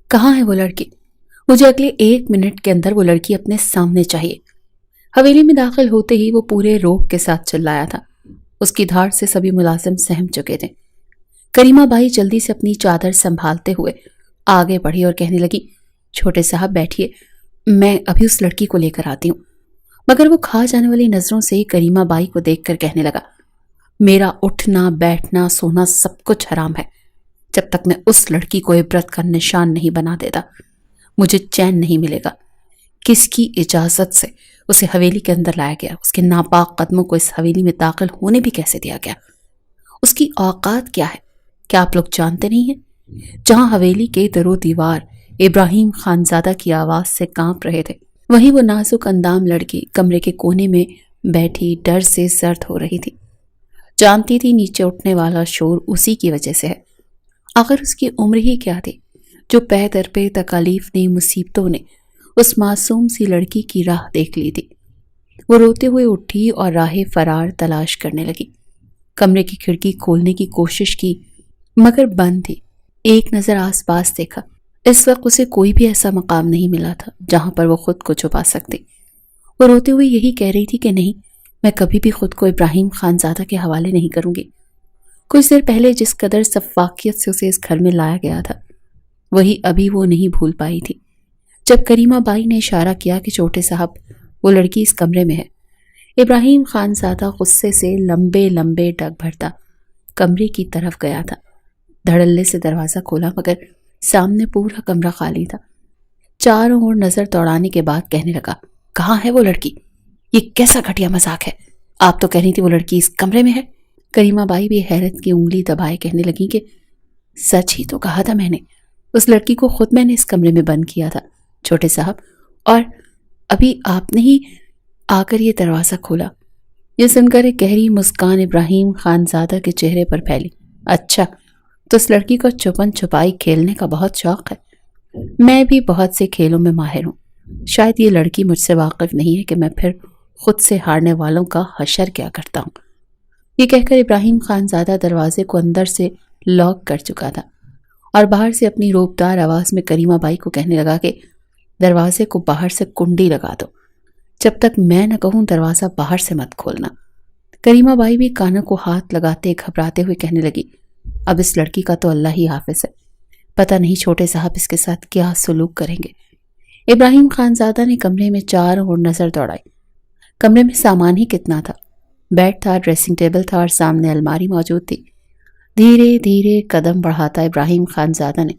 کہاں ہے وہ لڑکی؟ مجھے اگلے 1 منٹ کے اندر وہ لڑکی اپنے سامنے چاہیے۔ حویلی میں داخل ہوتے ہی وہ پورے روب کے ساتھ چلایا تھا۔ اس کی دھاڑ سے سبھی ملازم سہم چکے تھے۔ کریمہ بائی جلدی سے اپنی چادر سنبھالتے ہوئے آگے بڑھی اور کہنے لگی، چھوٹے صاحب بیٹھیے، میں ابھی اس لڑکی کو لے کر آتی ہوں۔ مگر وہ کھا جانے والی نظروں سے کریمہ بائی کو دیکھ کر کہنے لگا، میرا اٹھنا بیٹھنا سونا سب کچھ حرام ہے۔ جب تک میں اس لڑکی کو عبرت کا نشان نہیں بنا دیتا مجھے چین نہیں ملے گا۔ کس کی اجازت سے اسے حویلی کے اندر لایا گیا؟ اس کے ناپاک قدموں کو اس حویلی میں داخل ہونے بھی کیسے دیا گیا؟ اس کی اوقات کیا ہے؟ کیا آپ لوگ جانتے نہیں ہیں؟ جہاں حویلی کے در و دیوار ابراہیم خانزادہ کی آواز سے کانپ رہے تھے، وہیں وہ نازک اندام لڑکی کمرے کے کونے میں بیٹھی ڈر سے زرد ہو رہی تھی۔ جانتی تھی نیچے اٹھنے والا شور اسی کی وجہ سے ہے۔ آخر اس کی عمر ہی کیا تھی جو پے در پہ تکالیف نے، مصیبتوں نے اس معصوم سی لڑکی کی راہ دیکھ لی تھی۔ وہ روتے ہوئے اٹھی اور راہ فرار تلاش کرنے لگی۔ کمرے کی کھڑکی کھولنے کی کوشش کی مگر بند تھی۔ ایک نظر آس پاس دیکھا، اس وقت اسے کوئی بھی ایسا مقام نہیں ملا تھا جہاں پر وہ خود کو چھپا سکتی۔ وہ روتے ہوئے یہی کہہ رہی تھی کہ نہیں، میں کبھی بھی خود کو ابراہیم خانزادہ کے حوالے نہیں کروں گی۔ کچھ دیر پہلے جس قدر سفاکیت سے اسے اس گھر میں لایا گیا تھا وہی ابھی وہ نہیں بھول پائی تھی۔ جب کریمہ بائی نے اشارہ کیا کہ چھوٹے صاحب وہ لڑکی اس کمرے میں ہے، ابراہیم خانزادہ غصے سے لمبے لمبے ڈگ بھرتا کمرے کی طرف گیا تھا۔ دھڑلے سے دروازہ کھولا مگر سامنے پورا کمرہ خالی تھا۔ چاروں اور نظر دوڑانے کے بعد کہنے لگا، کہاں ہے وہ لڑکی؟ یہ کیسا گھٹیا مذاق ہے؟ آپ تو کہہ رہی تھی وہ لڑکی اس کمرے میں ہے۔ کریمہ بائی بھی حیرت کی انگلی دبائے کہنے لگی کہ سچ ہی تو کہا تھا میں نے، اس لڑکی کو خود میں نے اس کمرے میں بند کیا تھا چھوٹے صاحب، اور ابھی آپ نے ہی آ کر یہ دروازہ کھولا۔ یہ سن کر ایک گہری مسکان ابراہیم خانزادہ کے چہرے پر پھیلی۔ اچھا، تو اس لڑکی کو چھپن چھپائی کھیلنے کا بہت شوق ہے۔ میں بھی بہت سے کھیلوں میں ماہر ہوں، شاید یہ لڑکی مجھ سے واقف نہیں ہے کہ میں پھر خود سے ہارنے والوں کا حشر کیا کرتا ہوں۔ یہ کہہ کر ابراہیم خانزادہ دروازے کو اندر سے لاک کر چکا تھا اور باہر سے اپنی روبدار آواز میں کریمہ بائی کو کہنے لگا کہ دروازے کو باہر سے کنڈی لگا دو، جب تک میں نہ کہوں دروازہ باہر سے مت کھولنا۔ کریمہ بائی بھی کانوں کو ہاتھ لگاتے گھبراتے ہوئے کہنے لگی، اب اس لڑکی کا تو اللہ ہی حافظ ہے، پتہ نہیں چھوٹے صاحب اس کے ساتھ کیا سلوک کریں گے۔ ابراہیم خانزادہ نے کمرے میں چاروں اور نظر دوڑائی۔ کمرے میں سامان ہی کتنا تھا، بیڈ تھا، ڈریسنگ ٹیبل تھا اور سامنے الماری موجود تھی۔ دھیرے دھیرے قدم بڑھاتا ابراہیم خانزادہ نے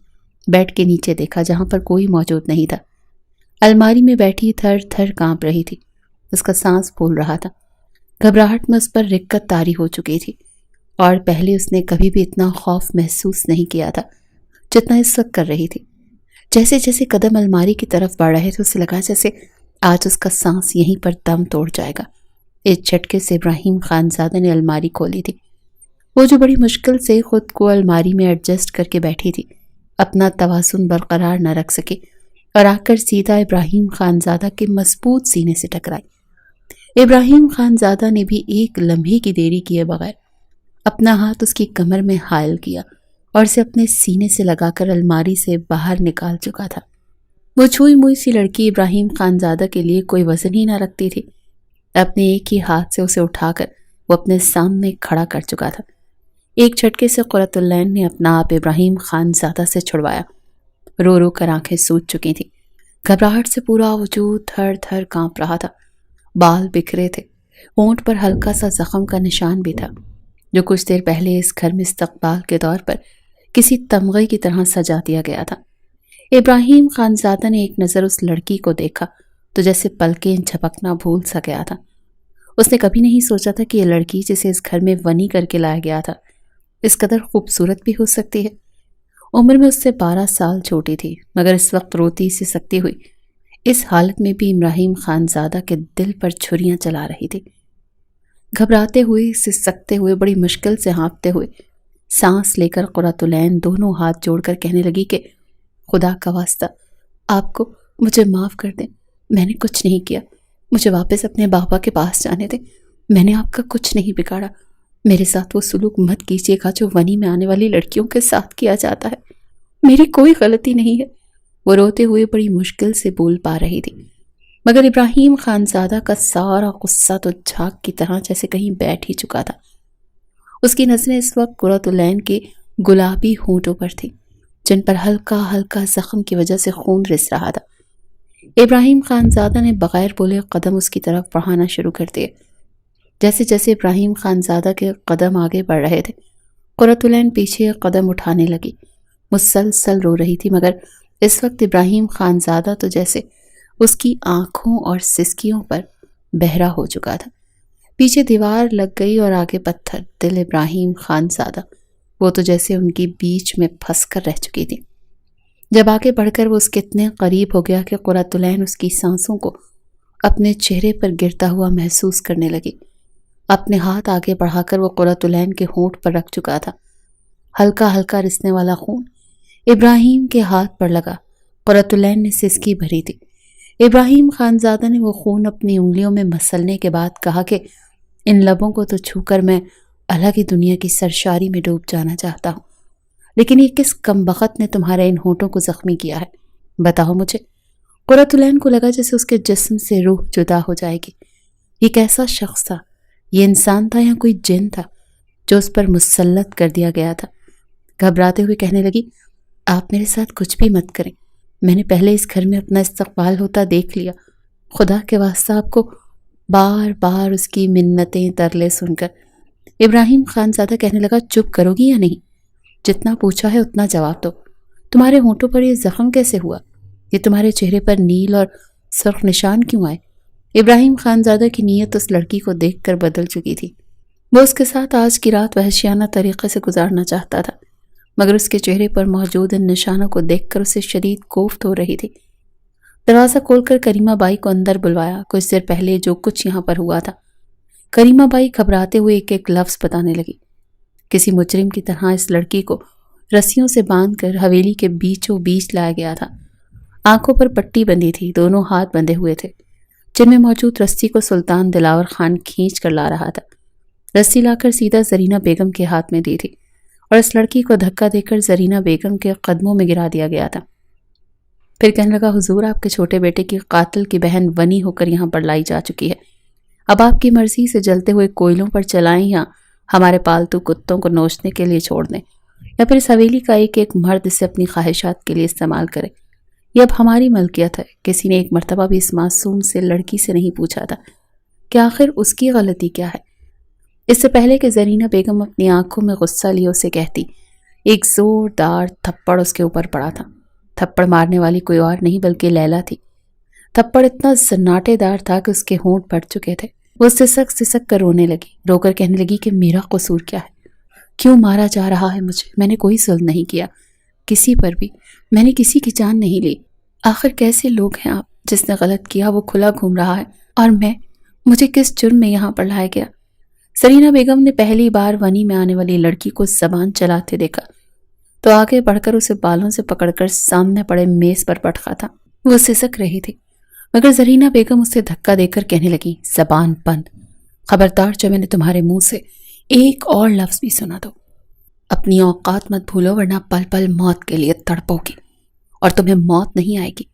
بیڈ کے نیچے دیکھا جہاں پر کوئی موجود نہیں تھا۔ الماری میں بیٹھی تھر تھر کانپ رہی تھی، اس کا سانس پھول رہا تھا۔ گھبراہٹ میں اس پر رکت طاری ہو چکی تھی اور پہلے اس نے کبھی بھی اتنا خوف محسوس نہیں کیا تھا جتنا اس وقت کر رہی تھی۔ جیسے جیسے قدم الماری کی طرف بڑھ رہے تھے اسے لگا جیسے آج اس کا سانس یہیں پر دم توڑ جائے گا۔ ایک جھٹکے سے ابراہیم خانزادہ نے الماری کھولی تھی۔ وہ جو بڑی مشکل سے خود کو الماری میں ایڈجسٹ کر کے بیٹھی تھی، اپنا توازن برقرار نہ رکھ سکی اور آ کر سیدھا ابراہیم خانزادہ کے مضبوط سینے سے ٹکرائی۔ ابراہیم خانزادہ نے بھی ایک لمحے کی دیری کیے بغیر اپنا ہاتھ اس کی کمر میں حائل کیا اور اسے اپنے سینے سے لگا کر الماری سے باہر نکال چکا تھا۔ وہ چھوئی موئی سی لڑکی ابراہیم خانزادہ کے لیے کوئی وزن ہی نہ رکھتی تھی۔ اپنے ایک ہی ہاتھ سے اسے اٹھا کر وہ اپنے سامنے کھڑا کر چکا تھا۔ ایک جھٹکے سے قرۃ العین نے اپنا آپ ابراہیم خانزادہ سے چھڑوایا۔ رو رو کر آنکھیں سوج چکی تھیں، گھبراہٹ سے پورا وجود تھر تھر کانپ رہا تھا۔ بال بکھرے تھے، ہونٹ پر ہلکا سا زخم کا نشان بھی تھا جو کچھ دیر پہلے اس گھر میں استقبال کے طور پر کسی تمغے کی طرح سجا دیا گیا تھا۔ ابراہیم خانزادہ نے ایک نظر اس لڑکی کو دیکھا تو جیسے پلکیں جھپکنا بھول سا گیا تھا۔ اس نے کبھی نہیں سوچا تھا کہ یہ لڑکی جسے اس گھر میں ونی کر کے لایا گیا تھا اس قدر خوبصورت بھی ہو سکتی ہے۔ عمر میں اس سے 12 سال چھوٹی تھی مگر اس وقت روتی سے سکتی ہوئی اس حالت میں بھی ابراہیم خانزادہ کے دل پر چھریاں چلا رہی تھی۔ گھبراتے ہوئے، سسکتے ہوئے، بڑی مشکل سے ہانپتے ہوئے سانس لے کر قرۃ العین دونوں ہاتھ جوڑ کر کہنے لگی کہ خدا کا واسطہ آپ کو مجھے معاف کر دیں، میں نے کچھ نہیں کیا، مجھے واپس اپنے بابا کے پاس جانے دیں، میں نے آپ کا کچھ نہیں بگاڑا، میرے ساتھ وہ سلوک مت کیجیے گا جو ونی میں آنے والی لڑکیوں کے ساتھ کیا جاتا ہے، میری کوئی غلطی نہیں ہے، وہ روتے ہوئے بڑی مشکل سے بول پا رہی تھی، مگر ابراہیم خانزادہ کا سارا غصہ تو جھاگ کی طرح جیسے کہیں بیٹھ ہی چکا تھا۔ اس کی نظریں اس وقت قرۃ العین کے گلابی ہونٹوں پر تھیں، جن پر ہلکا ہلکا زخم کی وجہ سے خون رس رہا تھا۔ ابراہیم خانزادہ نے بغیر بولے قدم اس کی طرف بڑھانا شروع کر دیے۔ جیسے جیسے ابراہیم خانزادہ کے قدم آگے بڑھ رہے تھے، قرۃ العین پیچھے قدم اٹھانے لگی، مسلسل رو رہی تھی، مگر اس وقت ابراہیم خانزادہ تو جیسے اس کی آنکھوں اور سسکیوں پر بہرا ہو چکا تھا۔ پیچھے دیوار لگ گئی اور آگے پتھر، دل ابراہیم خانزادہ، وہ تو جیسے ان کی بیچ میں پھنس کر رہ چکی تھی۔ جب آگے بڑھ کر وہ اس کے اتنے قریب ہو گیا کہ قرۃ العین اس کی سانسوں کو اپنے چہرے پر گرتا ہوا محسوس کرنے لگی۔ اپنے ہاتھ آگے بڑھا کر وہ قرۃ العین کے ہونٹ پر رکھ چکا تھا۔ ہلکا ہلکا رسنے والا خون ابراہیم کے ہاتھ پر لگا۔ قرۃ العین نے سسکی بھری تھی۔ ابراہیم خانزادہ نے وہ خون اپنی انگلیوں میں مسلنے کے بعد کہا کہ ان لبوں کو تو چھو کر میں الگ ہی دنیا کی سرشاری میں ڈوب جانا چاہتا ہوں، لیکن یہ کس کمبخت نے تمہارے ان ہونٹوں کو زخمی کیا ہے؟ بتاؤ مجھے۔ قرۃ العین کو لگا جیسے اس کے جسم سے روح جدا ہو جائے گی۔ یہ کیسا شخص تھا؟ یہ انسان تھا یا کوئی جن تھا جو اس پر مسلط کر دیا گیا تھا؟ گھبراتے ہوئے کہنے لگی، آپ میرے ساتھ کچھ بھی مت کریں، میں نے پہلے اس گھر میں اپنا استقبال ہوتا دیکھ لیا۔ خدا کے واسطہ آپ کو بار بار اس کی منتیں ترلے سن کر ابراہیم خانزادہ کہنے لگا، چپ کرو گی یا نہیں؟ جتنا پوچھا ہے اتنا جواب دو۔ تمہارے ہونٹوں پر یہ زخم کیسے ہوا؟ یہ تمہارے چہرے پر نیل اور سرخ نشان کیوں آئے؟ ابراہیم خانزادہ کی نیت اس لڑکی کو دیکھ کر بدل چکی تھی۔ وہ اس کے ساتھ آج کی رات وحشیانہ طریقے سے گزارنا چاہتا تھا، مگر اس کے چہرے پر موجود ان نشانوں کو دیکھ کر اسے شدید کوفت ہو رہی تھی۔ دروازہ کھول کر کریمہ بائی کو اندر بلوایا۔ کچھ دیر پہلے جو کچھ یہاں پر ہوا تھا، کریمہ بائی گھبراتے ہوئے ایک ایک لفظ بتانے لگی۔ کسی مجرم کی طرح اس لڑکی کو رسیوں سے باندھ کر حویلی کے بیچوں بیچ لایا گیا تھا۔ آنکھوں پر پٹی بندھی تھی، دونوں ہاتھ بندھے ہوئے تھے، جن میں موجود رسی کو سلطان دلاور خان کھینچ کر لا رہا تھا۔ رسی لا کر سیدھا زرینہ بیگم کے ہاتھ میں دی تھی اور اس لڑکی کو دھکا دے کر زرینہ بیگم کے قدموں میں گرا دیا گیا تھا۔ پھر کہنے لگا، حضور آپ کے چھوٹے بیٹے کی قاتل کی بہن ونی ہو کر یہاں پر لائی جا چکی ہے۔ اب آپ کی مرضی سے جلتے ہوئے کوئلوں پر چلائیں یا ہمارے پالتو کتوں کو نوچنے کے لیے چھوڑ دیں، یا پھر اس حویلی کا ایک ایک مرد اسے اپنی خواہشات کے لیے استعمال کرے۔ یہ اب ہماری ملکیت ہے۔ کسی نے ایک مرتبہ بھی اس معصوم سے لڑکی سے نہیں پوچھا تھا کہ آخر اس کی غلطی کیا ہے۔ اس سے پہلے کہ زرینہ بیگم اپنی آنکھوں میں غصہ لیے اسے کہتی، ایک زوردار تھپڑ اس کے اوپر پڑا تھا۔ تھپڑ مارنے والی کوئی اور نہیں بلکہ لیلا تھی۔ تھپڑ اتنا سناٹے دار تھا کہ اس کے ہونٹ پھٹ چکے تھے۔ وہ سسک سسک کر رونے لگی، رو کر کہنے لگی کہ میرا قصور کیا ہے؟ کیوں مارا جا رہا ہے مجھے؟ میں نے کوئی ظلم نہیں کیا کسی پر بھی، میں نے کسی کی جان نہیں لی۔ آخر کیسے لوگ ہیں آپ؟ جس نے غلط کیا وہ کھلا گھوم رہا ہے، اور مجھے کس جرم میں یہاں پر لایا گیا؟ زرینہ بیگم نے پہلی بار ونی میں آنے والی لڑکی کو زبان چلاتے دیکھا تو آگے بڑھ کر اسے بالوں سے پکڑ کر سامنے پڑے میز پر پٹکا تھا۔ وہ سسک رہی تھی، مگر زرینہ بیگم اسے دھکا دے کر کہنے لگی، زبان بند، خبردار جو میں نے تمہارے منہ سے ایک اور لفظ بھی سنا دو، اپنی اوقات مت بھولو ورنہ پل پل موت کے لیے تڑپو گی اور تمہیں موت نہیں آئے گی۔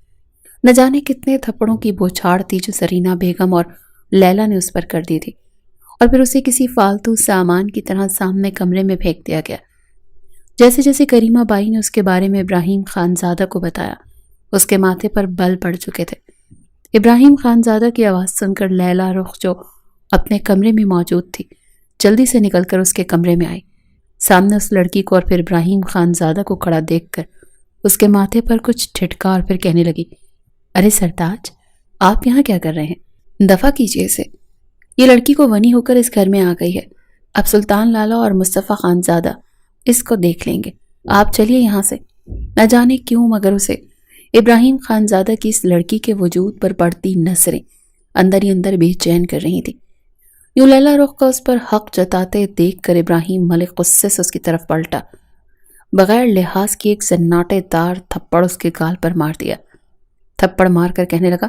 نہ جانے کتنے تھپڑوں کی بوچھاڑ تھی جو زرینہ بیگم اور لیلا نے اس پر کر دی تھی، اور پھر اسے کسی فالتو سامان کی طرح سامنے کمرے میں پھینک دیا گیا۔ جیسے جیسے کریمہ بائی نے اس کے بارے میں ابراہیم خانزادہ کو بتایا، اس کے ماتھے پر بل پڑ چکے تھے۔ ابراہیم خانزادہ کی آواز سن کر لیلا رخ جو اپنے کمرے میں موجود تھی جلدی سے نکل کر اس کے کمرے میں آئی۔ سامنے اس لڑکی کو اور پھر ابراہیم خانزادہ کو کھڑا دیکھ کر اس کے ماتھے پر کچھ ٹھٹکا اور پھر کہنے لگی، ارے سرتاج، آپ یہاں کیا کر رہے ہیں؟ دفع کیجیے اسے۔ یہ لڑکی کو ونی ہو کر اس گھر میں آ گئی ہے، اب سلطان لالا اور مصطفیٰ خانزادہ اس کو دیکھ لیں گے۔ آپ چلیے یہاں سے۔ نہ جانے کیوں مگر اسے ابراہیم خانزادہ کی اس لڑکی کے وجود پر پڑتی نظریں اندر ہی اندر بے چین کر رہی تھی۔ یوں لیلا رخ کا اس پر حق جتاتے دیکھ کر ابراہیم ملک غصے سے اس کی طرف پلٹا، بغیر لحاظ کی ایک سناٹے دار تھپڑ اس کے گال پر مار دیا۔ تھپڑ مار کر کہنے لگا،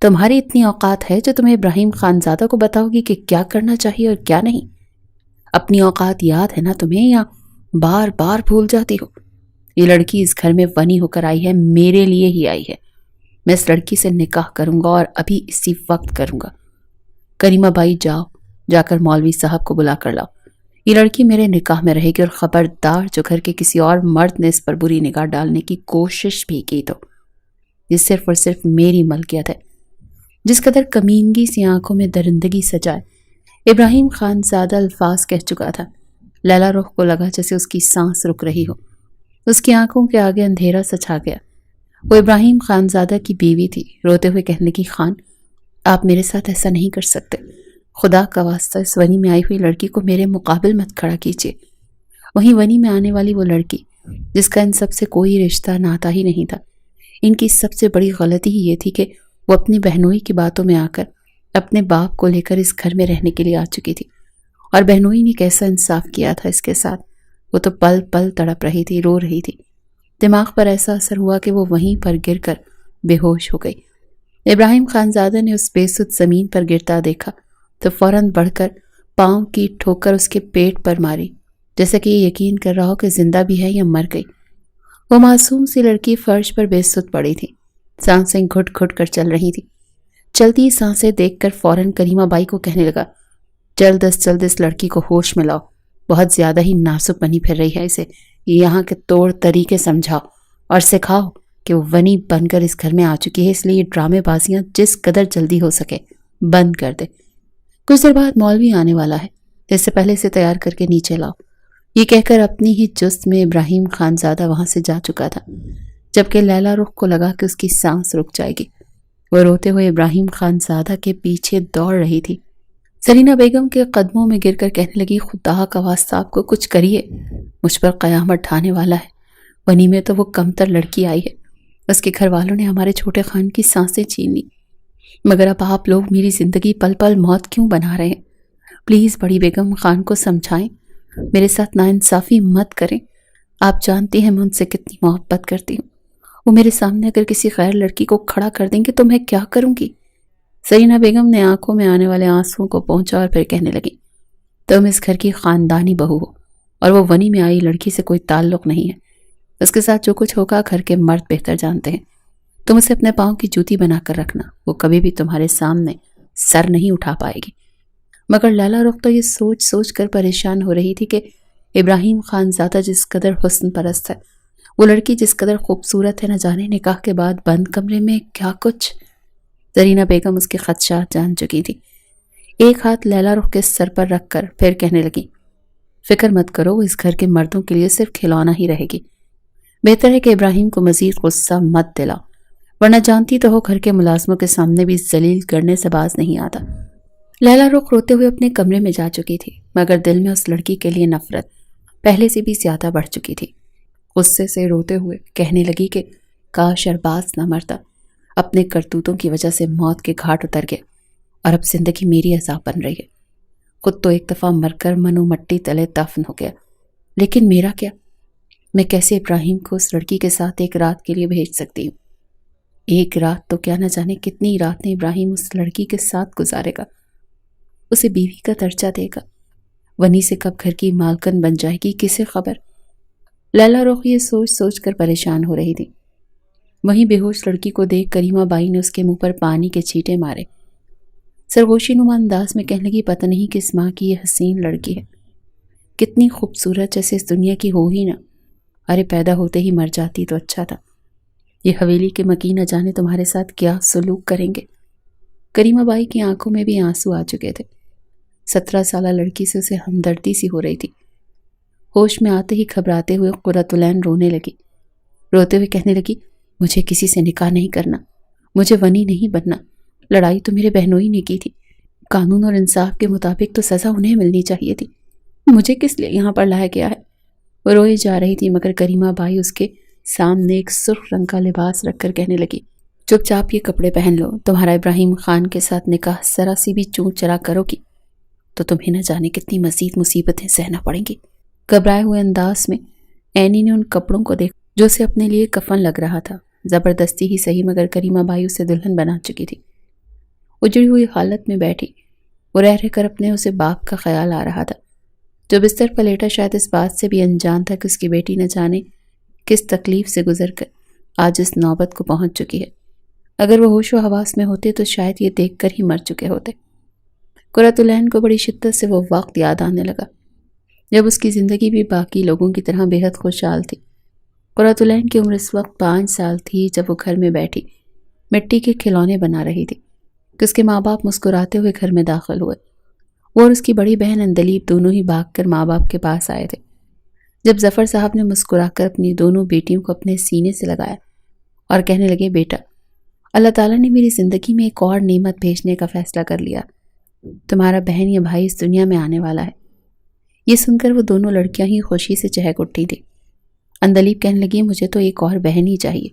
تمہاری اتنی اوقات ہے جو تمہیں ابراہیم خانزادہ کو بتاؤ گی کہ کیا کرنا چاہیے اور کیا نہیں؟ اپنی اوقات یاد ہے نا تمہیں، یا بار بار بھول جاتی ہو؟ یہ لڑکی اس گھر میں ونی ہو کر آئی ہے، میرے لیے ہی آئی ہے۔ میں اس لڑکی سے نکاح کروں گا اور ابھی اسی وقت کروں گا۔ کریمہ بائی جاؤ، جا کر مولوی صاحب کو بلا کر لاؤ۔ یہ لڑکی میرے نکاح میں رہے گی، اور خبردار جو گھر کے کسی اور مرد نے اس پر بری نگاہ ڈالنے کی کوشش بھی کی تو یہ صرف اور صرف میری ملکیت ہے۔ جس قدر کمینگی سی آنکھوں میں درندگی سجائے ابراہیم خان زادہ الفاظ کہہ چکا تھا، لیلا رخ کو لگا جیسے اس کی سانس رک رہی ہو۔ اس کی آنکھوں کے آگے اندھیرا سا چھا گیا۔ وہ ابراہیم خان زادہ کی بیوی تھی۔ روتے ہوئے کہنے لگی، خان آپ میرے ساتھ ایسا نہیں کر سکتے، خدا کا واسطہ اس ونی میں آئی ہوئی لڑکی کو میرے مقابل مت کھڑا کیجیے۔ وہیں ونی میں آنے والی وہ لڑکی جس کا ان سب سے کوئی رشتہ ناتا ہی نہیں تھا، ان کی سب سے بڑی غلطی ہی یہ تھی کہ وہ اپنی بہنوئی کی باتوں میں آ کر اپنے باپ کو لے کر اس گھر میں رہنے کے لیے آ چکی تھی، اور بہنوئی نے کیسا انصاف کیا تھا اس کے ساتھ۔ وہ تو پل پل تڑپ رہی تھی، رو رہی تھی۔ دماغ پر ایسا اثر ہوا کہ وہ وہیں پر گر کر بے ہوش ہو گئی۔ ابراہیم خانزادہ نے اس بے سد زمین پر گرتا دیکھا تو فوراً بڑھ کر پاؤں کی ٹھوکر اس کے پیٹ پر ماری، جیسا کہ یہ یقین کر رہا ہو کہ زندہ بھی ہے یا مر گئی۔ وہ معصوم سی لڑکی فرش پر بے سد پڑی تھی، سانسیں گھٹ گھٹ کر چل رہی تھی۔ چلتی سانسیں دیکھ کر فوراً کریمہ بائی کو کہنے لگا، جلد از جلد اس لڑکی کو ہوش میں لاؤ، بہت زیادہ ہی نازک بنی پھر رہی ہے، اسے یہاں کے طور طریقے سمجھاؤ اور سکھاؤ کہ وہ ونی بن کر اس گھر میں آ چکی ہے، اس لیے یہ ڈرامے بازیاں جس قدر جلدی ہو سکے بند کر دے۔ کچھ دیر بعد مولوی آنے والا ہے، اس سے پہلے اسے تیار کر کے نیچے لاؤ۔ یہ کہہ کر اپنی ہی جست میں ابراہیم خانزادہ وہاں سے جا چکا تھا، جبکہ لیلا رخ کو لگا کہ اس کی سانس رک جائے گی۔ وہ روتے ہوئے ابراہیم خانزادہ کے پیچھے دوڑ رہی تھی۔ سرینہ بیگم کے قدموں میں گر کر کہنے لگی، خدا کا واسطہ آپ کو کچھ کریے، مجھ پر قیامت ڈھانے والا ہے۔ ونی میں تو وہ کمتر لڑکی آئی ہے، اس کے گھر والوں نے ہمارے چھوٹے خان کی سانسیں چھین لی، مگر اب آپ لوگ میری زندگی پل پل موت کیوں بنا رہے ہیں؟ پلیز بڑی بیگم خان کو سمجھائیں، میرے ساتھ ناانصافی مت کریں۔ آپ جانتی ہیں میں ان سے کتنی محبت کرتی ہوں، وہ میرے سامنے اگر کسی غیر لڑکی کو کھڑا کر دیں گے تو میں کیا کروں گی؟ سرینہ بیگم نے آنکھوں میں آنے والے آنسوؤں کو پہنچا اور پھر کہنے لگی، تم اس گھر کی خاندانی بہو ہو، اور وہ ونی میں آئی لڑکی سے کوئی تعلق نہیں ہے۔ اس کے ساتھ جو کچھ ہوگا گھر کے مرد بہتر جانتے ہیں۔ تم اسے اپنے پاؤں کی جوتی بنا کر رکھنا، وہ کبھی بھی تمہارے سامنے سر نہیں اٹھا پائے گی۔ مگر لیلا رخ تو یہ سوچ سوچ کر پریشان ہو رہی تھی کہ ابراہیم خانزادہ جس قدر حسن پرست ہے، وہ لڑکی جس قدر خوبصورت ہے، نہ جانے نکاح کے بعد بند کمرے میں کیا کچھ۔ زرینہ بیگم اس کے خدشات جان چکی تھی۔ ایک ہاتھ لیلا رخ کے سر پر رکھ کر پھر کہنے لگی، فکر مت کرو، وہ اس گھر کے مردوں کے لیے صرف کھلونا ہی رہے گی۔ بہتر ہے کہ ابراہیم کو مزید غصہ مت دلاؤ، ورنہ جانتی تو ہو گھر کے ملازموں کے سامنے بھی ذلیل کرنے سے باز نہیں آتا۔ لیلا رخ روتے ہوئے اپنے کمرے میں جا چکی تھی، مگر دل میں اس لڑکی کے لیے نفرت پہلے سے بھی زیادہ بڑھ چکی تھی۔ غصے سے روتے ہوئے کہنے لگی کہ کاش ارباز نہ مرتا، اپنے کرتوتوں کی وجہ سے موت کے گھاٹ اتر گیا، اور اب زندگی میری عذاب بن رہی ہے۔ خود تو ایک دفعہ مر کر منو مٹی تلے دفن ہو گیا، لیکن میرا کیا؟ میں کیسے ابراہیم کو اس لڑکی کے ساتھ ایک رات کے لیے بھیج سکتی ہوں؟ ایک رات تو کیا، نہ جانے کتنی راتیں ابراہیم اس لڑکی کے ساتھ گزارے گا، اسے بیوی کا درجہ دے گا، ونی سے کب گھر کی مالکن بن جائے گی کسے خبر۔ لیلا رخ یہ سوچ سوچ کر پریشان ہو رہی تھی۔ وہیں بے ہوش لڑکی کو دیکھ کریمہ بائی نے اس کے منہ پر پانی کے چھینٹے مارے۔ سرگوشی نما انداز میں کہنے لگی، پتہ نہیں کس ماں کی یہ حسین لڑکی ہے، کتنی خوبصورت، جیسے اس دنیا کی ہو ہی نہ، ارے پیدا ہوتے ہی مر جاتی تو اچھا تھا۔ یہ حویلی کے مکین نہ جانے تمہارے ساتھ کیا سلوک کریں گے۔ کریمہ بائی کی آنکھوں میں بھی آنسو آ چکے تھے۔ 17 سالہ لڑکی سے اسے ہمدردی سی ہو رہی تھی۔ ہوش میں آتے ہی گھبراتے ہوئے قرۃ العین رونے لگی، روتے ہوئے کہنے لگی، مجھے کسی سے نکاح نہیں کرنا، مجھے ونی نہیں بننا، لڑائی تو میرے بہنوئی نے کی تھی، قانون اور انصاف کے مطابق تو سزا انہیں ملنی چاہیے تھی، مجھے کس لیے یہاں پر لایا گیا ہے۔ وہ روئی جا رہی تھی، مگر کریمہ بائی اس کے سامنے ایک سرخ رنگ کا لباس رکھ کر کہنے لگی، چپ چاپ یہ کپڑے پہن لو، تمہارا ابراہیم خان کے ساتھ نکاح ذرا سی بھی چون چرا کرو گی تو تمہیں نہ جانے کتنی مزید مصیبتیں سہنا پڑیں گی۔ گھبرائے ہوئے انداز میں اینی نے ان کپڑوں کو دیکھا جو اسے اپنے لیے کفن لگ رہا تھا، زبردستی ہی صحیح، مگر کریمہ بائی اسے دلہن بنا چکی تھی۔ اجڑی ہوئی حالت میں بیٹھی، وہ رہ رہ کر اپنے اسے باپ کا خیال آ رہا تھا، جو بستر پر لیٹا شاید اس بات سے بھی انجان تھا کہ اس کی بیٹی نہ جانے کس تکلیف سے گزر کر آج اس نوبت کو پہنچ چکی ہے۔ اگر وہ ہوش و حواس میں ہوتے تو شاید یہ دیکھ کر ہی مر چکے ہوتے۔ قرۃ العین کو بڑی شدت سے وہ وقت یاد آنے لگا جب اس کی زندگی بھی باقی لوگوں کی طرح بے حد خوشحال تھی۔ قرۃ العین کی عمر اس وقت 5 سال تھی جب وہ گھر میں بیٹھی مٹی کے کھلونے بنا رہی تھی کہ اس کے ماں باپ مسکراتے ہوئے گھر میں داخل ہوئے۔ وہ اور اس کی بڑی بہن اندلیب دونوں ہی بھاگ کر ماں باپ کے پاس آئے تھے۔ جب ظفر صاحب نے مسکرا کر اپنی دونوں بیٹیوں کو اپنے سینے سے لگایا اور کہنے لگے، بیٹا، اللہ تعالیٰ نے میری زندگی میں ایک اور نعمت بھیجنے کا فیصلہ کر لیا۔ تمہارا بہن یا بھائی اس دنیا میں آنے والا ہے۔ یہ سن کر وہ دونوں لڑکیاں ہی خوشی سے چہک اٹھی تھی۔ اندلیب کہنے لگی، مجھے تو ایک اور بہن ہی چاہیے۔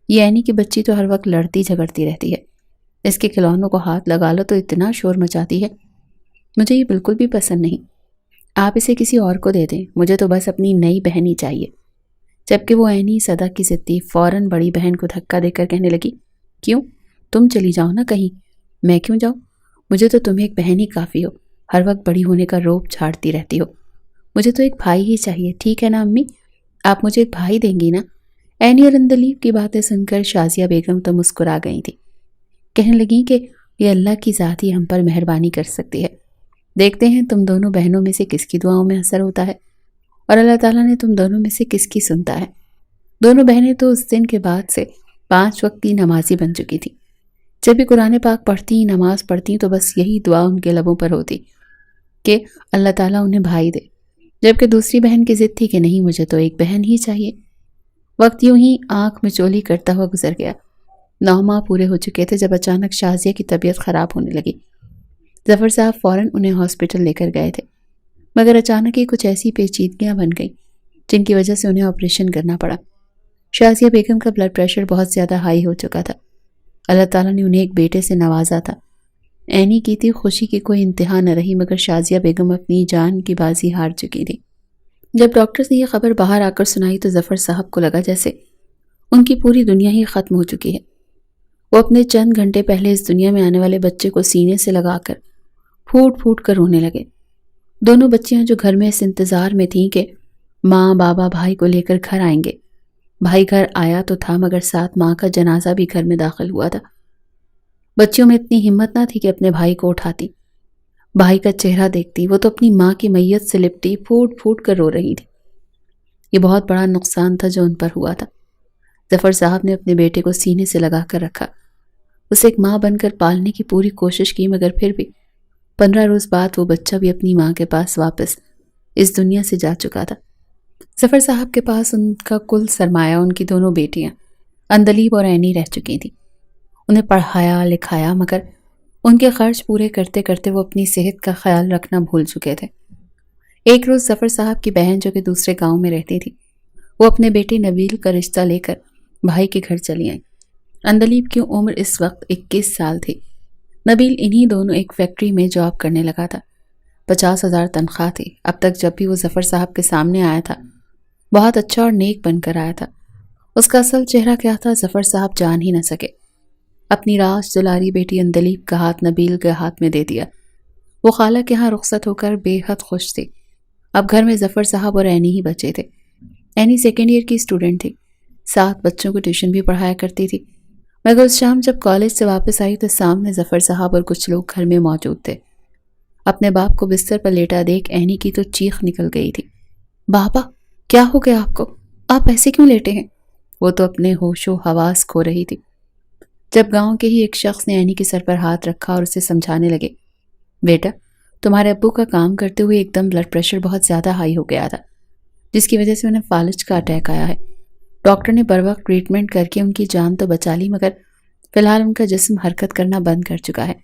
یہ عینی کی بچی تو ہر وقت لڑتی جھگڑتی رہتی ہے۔ اس کے کھلونوں کو ہاتھ لگا لو تو اتنا شور مچاتی ہے۔ مجھے یہ بالکل بھی پسند نہیں۔ آپ اسے کسی اور کو دے دیں، مجھے تو بس اپنی نئی بہن ہی چاہیے۔ جبکہ وہ عینی صدا کی ضدی فوراً بڑی بہن کو دھکا دے کر کہنے لگی، کیوں؟ تم چلی جاؤ نا کہیں۔ میں کیوں جاؤں؟ مجھے تو تمہیں ایک بہن ہی کافی ہو۔ ہر وقت بڑی ہونے کا روب جھاڑتی رہتی ہو۔ مجھے تو ایک بھائی ہی چاہیے، ٹھیک ہے نا امی؟ آپ مجھے ایک بھائی دیں گی نا؟ عینی اور اندلیب کی باتیں سن کر شازیہ بیگم تو مسکرا گئی تھی۔ کہنے لگیں کہ یہ اللہ کی ذات ہی ہم پر مہربانی کر سکتی ہے۔ دیکھتے ہیں تم دونوں بہنوں میں سے کس کی دعاؤں میں اثر ہوتا ہے اور اللہ تعالیٰ نے تم دونوں میں سے کس کی سنتا ہے۔ دونوں بہنیں تو اس دن کے بعد سے 5 وقت کی نمازی بن چکی تھی۔ جب بھی قرآن پاک پڑھتی، نماز پڑھتی تو بس یہی دعا ان کے لبوں پر ہوتی کہ اللہ تعالیٰ انہیں بھائی دے، جبکہ دوسری بہن کی ضد تھی کہ نہیں، مجھے تو ایک بہن ہی چاہیے۔ وقت یوں ہی آنکھ مچولی کرتا ہوا گزر گیا۔ 9 ماہ پورے ہو چکے تھے جب اچانک شازیہ کی طبیعت خراب ہونے لگی۔ ظفر صاحب فوراً انہیں ہاسپٹل لے کر گئے تھے، مگر اچانک ہی کچھ ایسی پیچیدگیاں بن گئیں جن کی وجہ سے انہیں آپریشن کرنا پڑا۔ شازیہ بیگم کا بلڈ پریشر بہت زیادہ ہائی ہو چکا تھا۔ اللہ تعالیٰ نے انہیں ایک بیٹے سے نوازا تھا۔ عینی کی تھی خوشی کی کوئی انتہا نہ رہی، مگر شازیہ بیگم اپنی جان کی بازی ہار چکی تھی۔ جب ڈاکٹرز نے یہ خبر باہر آ کر سنائی تو ظفر صاحب کو لگا جیسے ان کی پوری دنیا ہی ختم ہو چکی ہے۔ وہ اپنے چند گھنٹے پہلے اس دنیا میں آنے والے بچے کو سینے سے لگا کر پھوٹ پھوٹ کر رونے لگے۔ دونوں بچیاں جو گھر میں اس انتظار میں تھیں کہ ماں بابا بھائی کو لے کر گھر آئیں گے۔ بھائی گھر آیا تو تھا، مگر ساتھ ماں کا جنازہ بھی گھر میں داخل ہوا تھا۔ بچیوں میں اتنی ہمت نہ تھی کہ اپنے بھائی کو اٹھاتی، بھائی کا چہرہ دیکھتی۔ وہ تو اپنی ماں کی میت سے لپٹی پھوٹ پھوٹ کر رو رہی تھی۔ یہ بہت بڑا نقصان تھا جو ان پر ہوا تھا۔ ظفر صاحب نے اپنے بیٹے کو سینے سے لگا کر رکھا، اسے ایک ماں بن کر پالنے کی پوری کوشش کی، مگر پھر بھی 15 روز بعد وہ بچہ بھی اپنی ماں کے پاس واپس اس دنیا سے جا چکا تھا۔ ظفر صاحب کے پاس ان کا کل سرمایہ ان کی دونوں بیٹیاں اندلیب اور عینی رہ چکی تھیں۔ انہیں پڑھایا لکھایا، مگر ان کے خرچ پورے کرتے کرتے وہ اپنی صحت کا خیال رکھنا بھول چکے تھے۔ ایک روز ظفر صاحب کی بہن جو کہ دوسرے گاؤں میں رہتی تھی، وہ اپنے بیٹے نبیل کا رشتہ لے کر بھائی کے گھر چلی آئیں۔ اندلیب کی عمر اس وقت 21 سال تھی۔ نبیل انہی دونوں ایک فیکٹری میں جاب کرنے لگا تھا۔ 50,000 تنخواہ تھی۔ اب تک جب بھی وہ ظفر صاحب کے سامنے آیا تھا بہت اچھا اور نیک بن کر آیا تھا۔ اس کا اصل چہرہ کیا تھا ظفر صاحب جان ہی نہ سکے۔ اپنی راز دلاری بیٹی اندلیب کا ہاتھ نبیل کے ہاتھ میں دے دیا۔ وہ خالہ کے ہاں رخصت ہو کر بے حد خوش تھی۔ اب گھر میں ظفر صاحب اور عینی ہی بچے تھے۔ عینی 2nd ایئر کی اسٹوڈنٹ تھی، 7 بچوں کو ٹیوشن بھی پڑھایا کرتی تھی، مگر اس شام جب کالج سے واپس آئی تو سامنے ظفر صاحب اور کچھ لوگ گھر میں موجود تھے۔ اپنے باپ کو بستر پر لیٹا دیکھ عینی کی تو چیخ نکل گئی تھی، بابا کیا ہو گیا آپ کو؟ آپ ایسے کیوں لیٹے ہیں؟ وہ تو اپنے ہوش و حواس کھو رہی تھی۔ جب گاؤں کے ہی ایک شخص نے عینی کے سر پر ہاتھ رکھا اور اسے سمجھانے لگے، بیٹا تمہارے ابو کا کام کرتے ہوئے ایک دم بلڈ پریشر بہت زیادہ ہائی ہو گیا تھا، جس کی وجہ سے انہیں فالج کا اٹیک آیا ہے۔ ڈاکٹر نے بر وقت ٹریٹمنٹ کر کے ان کی جان تو بچا لی، مگر فی الحال ان کا جسم حرکت کرنا بند کر چکا ہے۔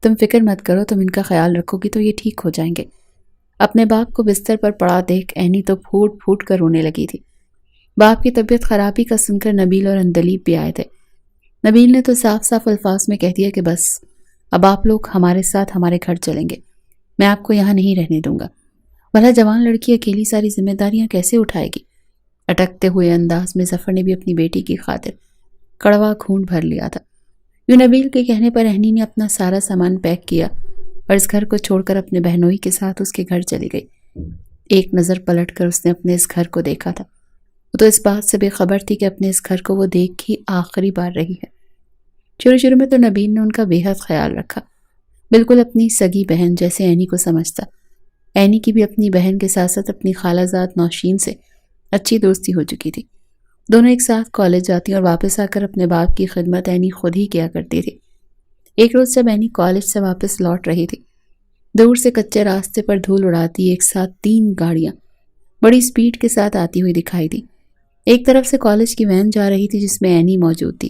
تم فکر مت کرو، تم ان کا خیال رکھو گی تو یہ ٹھیک ہو جائیں گے۔ اپنے باپ کو بستر پر پڑا دیکھ عینی تو پھوٹ پھوٹ کر رونے لگی تھی۔ باپ کی طبیعت خرابی کا سن کر نبیل اور اندلیب بھی آئے تھے۔ نبیل نے تو صاف صاف الفاظ میں کہہ دیا کہ بس اب آپ لوگ ہمارے ساتھ ہمارے گھر چلیں گے، میں آپ کو یہاں نہیں رہنے دوں گا۔ بھلا جوان لڑکی اکیلی ساری ذمہ داریاں کیسے اٹھائے گی؟ اٹکتے ہوئے انداز میں ظفر نے بھی اپنی بیٹی کی خاطر کڑوا خون بھر لیا تھا۔ یوں نبیل کے کہنے پر عینی نے اپنا سارا سامان پیک کیا اور اس گھر کو چھوڑ کر اپنے بہنوئی کے ساتھ اس کے گھر چلی گئی۔ ایک نظر پلٹ کر اس نے اپنے اس گھر کو دیکھا تھا۔ وہ تو اس بات سے بے خبر تھی کہ اپنے اس گھر کو وہ دیکھ ہی آخری بار رہی ہے۔ شروع میں تو نبیل نے ان کا بے حد خیال رکھا، بالکل اپنی سگی بہن جیسے اینی کو سمجھتا۔ اینی کی بھی اپنی بہن کے ساتھ ساتھ اپنی خالہ زاد نوشین سے اچھی دوستی ہو چکی تھی۔ دونوں ایک ساتھ کالج جاتی اور واپس آ کر اپنے باپ کی خدمت اینی خود ہی کیا کرتی تھی۔ ایک روز جب اینی کالج سے واپس لوٹ رہی تھی، دور سے کچے راستے پر دھول اڑاتی ایک ساتھ 3 گاڑیاں بڑی سپیڈ کے ساتھ آتی ہوئی دکھائی دی۔ ایک طرف سے کالج کی وین جا رہی تھی جس میں اینی موجود تھی،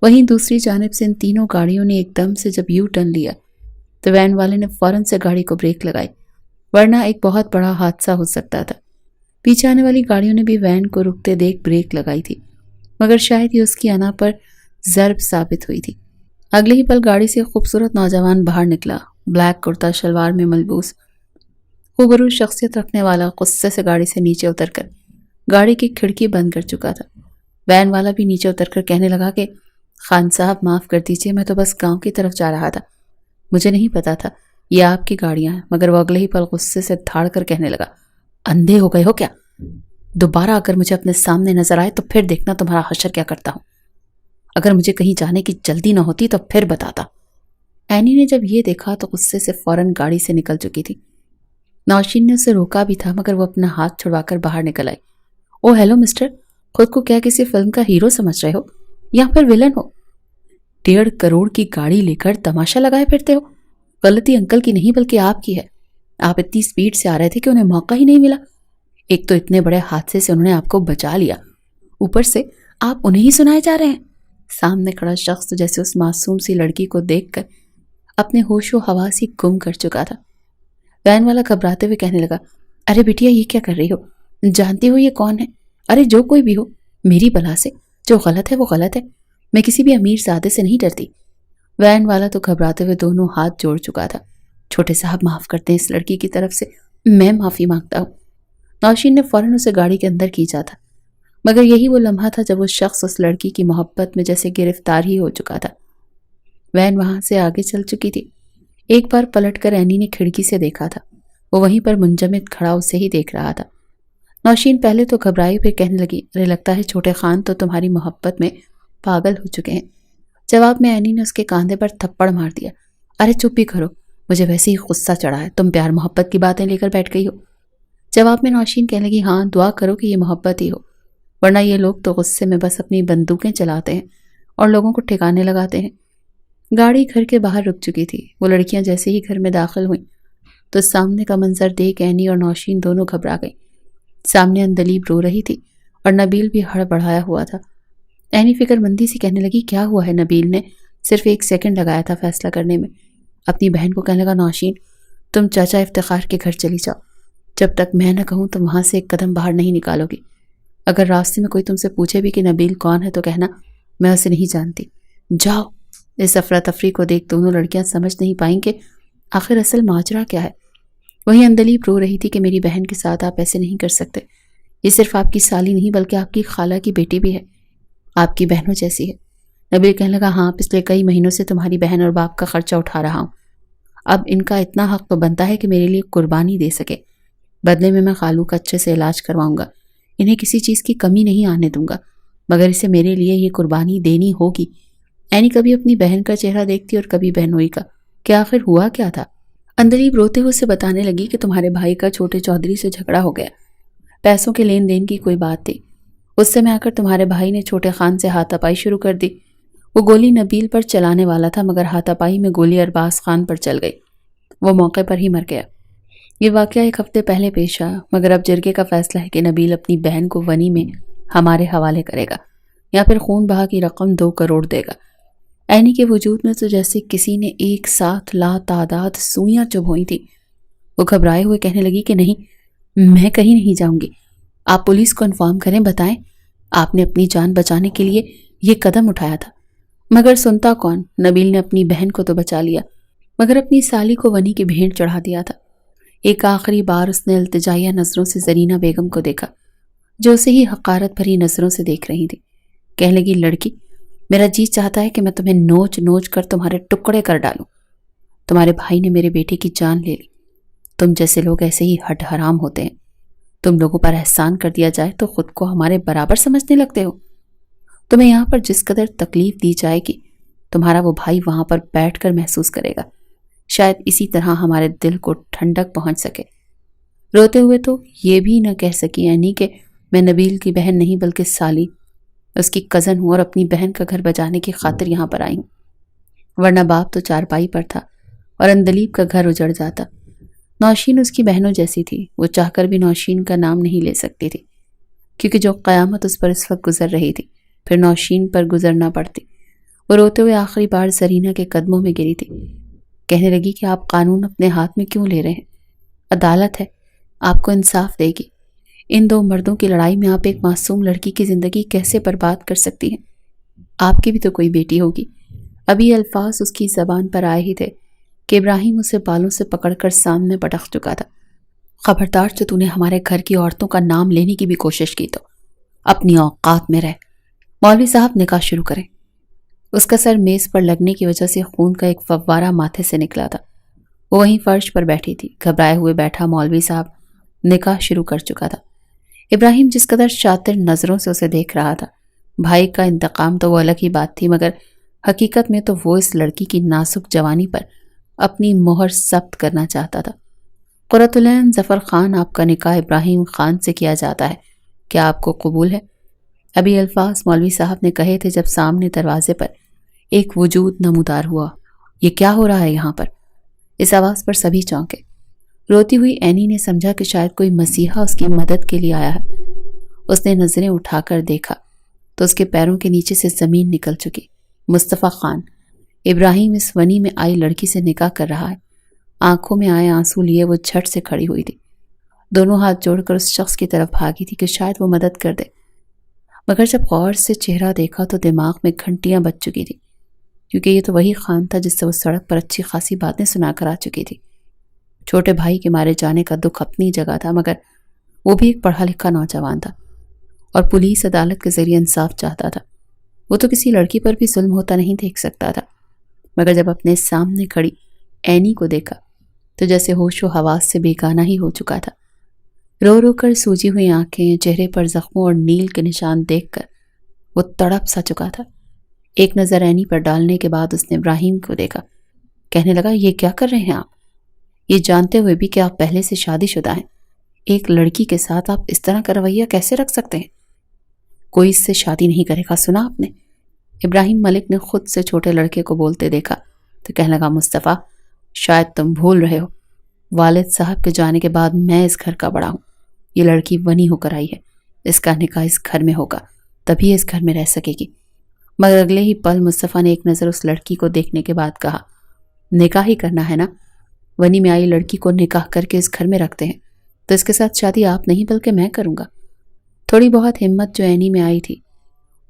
وہیں دوسری جانب سے ان تینوں گاڑیوں نے ایک دم سے جب یو ٹرن لیا تو وین والے نے فوراً سے گاڑی کو بریک لگائی، ورنہ ایک بہت بڑا حادثہ ہو سکتا تھا۔ پیچھے آنے والی گاڑیوں نے بھی وین کو رکتے دیکھ بریک لگائی تھی، مگر شاید یہ اس کی انا پر ضرب ثابت ہوئی تھی۔ اگلے ہی پل گاڑی سے ایک خوبصورت نوجوان باہر نکلا، بلیک کرتا شلوار میں ملبوس، خوبرو شخصیت رکھنے والا غصے سے گاڑی سے نیچے اتر کر گاڑی کی کھڑکی بند کر چکا تھا۔ وین والا بھی نیچے اتر کر کہنے لگا کہ خان صاحب معاف کر دیجئے، میں تو بس گاؤں کی طرف جا رہا تھا، مجھے نہیں پتا تھا یہ آپ کی گاڑیاں ہیں۔ مگر وہ اگلے ہی پل غصے سے دھاڑ کر کہنے لگا، اندھے ہو گئے ہو کیا؟ دوبارہ اگر مجھے اپنے سامنے نظر آئے تو پھر دیکھنا تمہارا حشر کیا کرتا ہوں۔ اگر مجھے کہیں جانے کی جلدی نہ ہوتی تو پھر بتاتا۔ اینی نے جب یہ دیکھا تو غصے سے فوراً گاڑی سے نکل چکی تھی۔ نوشین نے اسے روکا بھی تھا مگر وہ اپنا ہاتھ چھڑوا کر باہر نکل آئی۔ او ہیلو مسٹر، خود کو کیا کسی فلم کا ہیرو سمجھ رہے ہو یا پھر ولن ہو؟ 1.5 کروڑ کی گاڑی لے کر تماشا لگائے پھرتے ہو۔ غلطی انکل کی نہیں بلکہ آپ کی ہے۔ آپ اتنی سپیڈ سے آ رہے تھے کہ انہیں موقع ہی نہیں ملا۔ ایک تو اتنے بڑے حادثے سے انہوں نے آپ کو بچا لیا، اوپر سے آپ انہیں ہی سنائے جا رہے ہیں۔ سامنے کھڑا شخص جیسے اس معصوم سی لڑکی کو دیکھ کر اپنے ہوش و حواس ہی گم کر چکا تھا۔ وین والا گھبراتے ہوئے کہنے لگا، ارے بیٹیا یہ کیا کر رہی ہو؟ جانتی ہو یہ کون ہے؟ ارے جو کوئی بھی ہو، میری بلا سے جو غلط ہے وہ غلط ہے، میں کسی بھی امیر زادے سے نہیں ڈرتی۔ وین والا تو گھبراتے ہوئے دونوں ہاتھ جوڑ چکا تھا۔ چھوٹے صاحب معاف کرتے ہیں، اس لڑکی کی طرف سے میں معافی مانگتا ہوں۔ نوشین نے فوراً اسے گاڑی کے اندر کھینچا تھا، مگر یہی وہ لمحہ تھا جب وہ شخص اس لڑکی کی محبت میں جیسے گرفتار ہی ہو چکا تھا۔ وین وہاں سے آگے چل چکی تھی۔ ایک بار پلٹ کر اینی نے کھڑکی سے دیکھا تھا، وہ وہیں پر منجمد کھڑا اسے ہی دیکھ رہا تھا۔ نوشین پہلے تو گھبرائی پھر کہنے لگی، ارے لگتا ہے چھوٹے خان تو تمہاری محبت میں پاگل ہو چکے ہیں۔ جواب میں اینی نے اس کے کاندھے پر تھپڑ مار دیا، ارے چپ ہی کرو، مجھے ویسے ہی غصہ چڑھا ہے، تم پیار محبت کی باتیں لے کر بیٹھ گئی ہو۔ جواب میں نوشین کہنے لگی، ہاں دعا کرو کہ یہ محبت ہی ہو، ورنہ یہ لوگ تو غصے میں بس اپنی بندوقیں چلاتے ہیں اور لوگوں کو ٹھکانے لگاتے ہیں۔ گاڑی گھر کے باہر رک چکی تھی۔ وہ لڑکیاں جیسے ہی گھر میں داخل ہوئیں تو سامنے کا منظر دیکھ اینی اور نوشین دونوں گھبرا گئی۔ سامنے اندلیب رو رہی تھی اور نبیل بھی ہڑبڑایا ہوا تھا۔ اینی فکر مندی سے کہنے لگی، کیا ہوا ہے؟ نبیل نے صرف 1 سیکنڈ لگایا تھا فیصلہ کرنے میں۔ اپنی بہن کو کہنے لگا، نوشین تم چاچا افتخار کے گھر چلی جاؤ، جب تک میں نہ کہوں تو وہاں سے ایک قدم باہر نہیں نکالو گی۔ اگر راستے میں کوئی تم سے پوچھے بھی کہ نبیل کون ہے تو کہنا میں اسے نہیں جانتی، جاؤ۔ اس افراتفری کو دیکھ دونوں لڑکیاں سمجھ نہیں پائیں کہ آخر اصل ماجرا کیا ہے۔ وہیں اندلیب رو رہی تھی کہ میری بہن کے ساتھ آپ ایسے نہیں کر سکتے، یہ صرف آپ کی سالی نہیں بلکہ آپ کی خالہ کی بیٹی بھی ہے، آپ کی بہنوں جیسی ہے۔ نبیل کہنے لگا، ہاں پچھلے کئی مہینوں سے تمہاری بہن اور باپ کا خرچہ اٹھا رہا ہوں، اب ان کا اتنا حق تو بنتا ہے کہ میرے لیے قربانی دے سکے، بدلے میں خالو کا اچھے سے علاج کرواؤں گا، انہیں کسی چیز کی کمی نہیں آنے دوں گا، مگر اسے میرے لیے یہ قربانی دینی ہوگی۔ اینی کبھی اپنی بہن کا چہرہ دیکھتی اور کبھی بہنوئی کا کہ آخر ہوا کیا تھا۔ اندلیب روتے ہوئے اسے بتانے لگی کہ تمہارے بھائی کا چھوٹے چودھری سے جھگڑا ہو گیا، پیسوں کے لین دین کی کوئی بات تھی، اس سے میں آ کر تمہارے بھائی نے چھوٹے خان سے ہاتھ پائی شروع کر دی۔ وہ گولی نبیل پر چلانے والا تھا مگر ہاتھ پائی میں گولی ارباز خان پر چل گئی، وہ موقع پر ہی مر گیا۔ یہ واقعہ 1 ہفتے پہلے پیش آیا، مگر اب جرگے کا فیصلہ ہے کہ نبیل اپنی بہن کو ونی میں ہمارے حوالے کرے گا یا پھر خون بہا کی رقم 2 کروڑ دے گا۔ اینی کے وجود میں تو جیسے کسی نے ایک ساتھ لا تعداد سوئیاں چبھوئی تھی۔ وہ گھبرائے ہوئے کہنے لگی کہ نہیں، میں کہیں نہیں جاؤں گی، آپ پولیس کو انفارم کریں، بتائیں آپ نے اپنی جان بچانے کے لیے یہ قدم اٹھایا تھا۔ مگر سنتا کون؟ نبیل نے اپنی بہن کو تو بچا لیا مگر اپنی سالی کو ونی کی بھیڑ چڑھا دیا تھا۔ ایک آخری بار اس نے التجائیہ نظروں سے زرینہ بیگم کو دیکھا جو اسے ہی حقارت بھری نظروں سے دیکھ رہی تھی۔ کہنے لگی، لڑکی میرا جی چاہتا ہے کہ میں تمہیں نوچ نوچ کر تمہارے ٹکڑے کر ڈالوں۔ تمہارے بھائی نے میرے بیٹے کی جان لے لی، تم جیسے لوگ ایسے ہی ہٹ حرام ہوتے ہیں، تم لوگوں پر احسان کر دیا جائے تو خود کو ہمارے برابر سمجھنے لگتے ہو۔ تمہیں یہاں پر جس قدر تکلیف دی جائے گی تمہارا وہ بھائی وہاں پر بیٹھ کر محسوس کرے گا، شاید اسی طرح ہمارے دل کو ٹھنڈک پہنچ سکے۔ روتے ہوئے تو یہ بھی نہ کہہ سکی اینی کہ میں نبیل کی بہن نہیں بلکہ سالی، اس کی کزن ہوں اور اپنی بہن کا گھر بچانے کی خاطر یہاں پر آئی ہوں، ورنہ باپ تو چارپائی پر تھا اور اندلیب کا گھر اجڑ جاتا۔ نوشین اس کی بہنوں جیسی تھی، وہ چاہ کر بھی نوشین کا نام نہیں لے سکتی تھی، کیونکہ جو قیامت اس پر اس وقت گزر رہی تھی پھر نوشین پر گزرنا پڑتی۔ وہ روتے ہوئے آخری بار زرینہ کے قدموں میں گری تھی، کہنے لگی کہ آپ قانون اپنے ہاتھ میں کیوں لے رہے ہیں؟ عدالت ہے، آپ کو انصاف دے گی۔ ان دو مردوں کی لڑائی میں آپ ایک معصوم لڑکی کی زندگی کیسے برباد کر سکتی ہیں؟ آپ کی بھی تو کوئی بیٹی ہوگی۔ ابھی الفاظ اس کی زبان پر آئے ہی تھے کہ ابراہیم اسے بالوں سے پکڑ کر سامنے پٹک چکا تھا۔ خبردار جو تو نے ہمارے گھر کی عورتوں کا نام لینے کی بھی کوشش کی تو اپنی اوقات میں رہ۔ مولوی صاحب نکاح شروع کریں۔ اس کا سر میز پر لگنے کی وجہ سے خون کا ایک فوارہ ماتھے سے نکلا تھا۔ وہ وہیں فرش پر بیٹھی تھی، گھبرائے ہوئے بیٹھا مولوی صاحب نکاح شروع کر چکا تھا۔ ابراہیم جس قدر شاطر نظروں سے اسے دیکھ رہا تھا، بھائی کا انتقام تو وہ الگ ہی بات تھی، مگر حقیقت میں تو وہ اس لڑکی کی نازک جوانی پر اپنی مہر ثبت کرنا چاہتا تھا۔ قرۃ العین ظفر خان، آپ کا نکاح ابراہیم خان سے کیا جاتا ہے، کیا آپ کو قبول ہے؟ ابھی الفاظ مولوی صاحب نے کہے تھے جب سامنے دروازے پر ایک وجود نمودار ہوا۔ یہ کیا ہو رہا ہے یہاں پر؟ اس آواز پر سبھی چونکے۔ روتی ہوئی اینی نے سمجھا کہ شاید کوئی مسیحا اس کی مدد کے لیے آیا ہے۔ اس نے نظریں اٹھا کر دیکھا تو اس کے پیروں کے نیچے سے زمین نکل چکی۔ مصطفیٰ خان، ابراہیم اس ونی میں آئی لڑکی سے نکاح کر رہا ہے۔ آنکھوں میں آئے آنسو لیے وہ جھٹ سے کھڑی ہوئی تھی، دونوں ہاتھ جوڑ کر اس شخص کی طرف بھاگی تھی کہ شاید وہ مدد کر دے، مگر جب غور سے چہرہ دیکھا تو دماغ میں گھنٹیاں بج چکی تھی، کیونکہ یہ تو وہی خان تھا جس سے وہ سڑک پر اچھی خاصی باتیں سنا کر آ چکی تھی۔ چھوٹے بھائی کے مارے جانے کا دکھ اپنی جگہ تھا، مگر وہ بھی ایک پڑھا لکھا نوجوان تھا اور پولیس عدالت کے ذریعے انصاف چاہتا تھا۔ وہ تو کسی لڑکی پر بھی ظلم ہوتا نہیں دیکھ سکتا تھا، مگر جب اپنے سامنے کھڑی اینی کو دیکھا تو جیسے ہوش و حواس سے بیگانہ ہی ہو چکا تھا۔ رو رو کر سوجی ہوئی آنکھیں، چہرے پر زخموں اور نیل کے نشان دیکھ کر وہ تڑپ سا چکا تھا۔ ایک نظر اینی پر ڈالنے کے بعد اس نے ابراہیم کو دیکھا، کہنے لگا یہ کیا کر رہے ہیں آپ؟ یہ جانتے ہوئے بھی کہ آپ پہلے سے شادی شدہ ہیں، ایک لڑکی کے ساتھ آپ اس طرح کا رویہ کیسے رکھ سکتے ہیں؟ کوئی اس سے شادی نہیں کرے گا، سنا آپ نے؟ ابراہیم ملک نے خود سے چھوٹے لڑکے کو بولتے دیکھا تو کہنے لگا مصطفیٰ، شاید تم بھول رہے ہو، والد صاحب کے جانے کے بعد میں اس گھر کا بڑا ہوں۔ یہ لڑکی ونی ہو کر آئی ہے، اس کا نکاح اس گھر میں ہوگا، تبھی اس گھر میں رہ سکے گی۔ مگر اگلے ہی پل مصطفیٰ نے ایک نظر اس لڑکی کو دیکھنے کے بعد کہا، نکاح ہی کرنا ہے نا؟ ونی میں آئی لڑکی کو نکاح کر کے اس گھر میں رکھتے ہیں تو اس کے ساتھ شادی آپ نہیں بلکہ میں کروں گا۔ تھوڑی بہت ہمت جو اینی میں آئی تھی،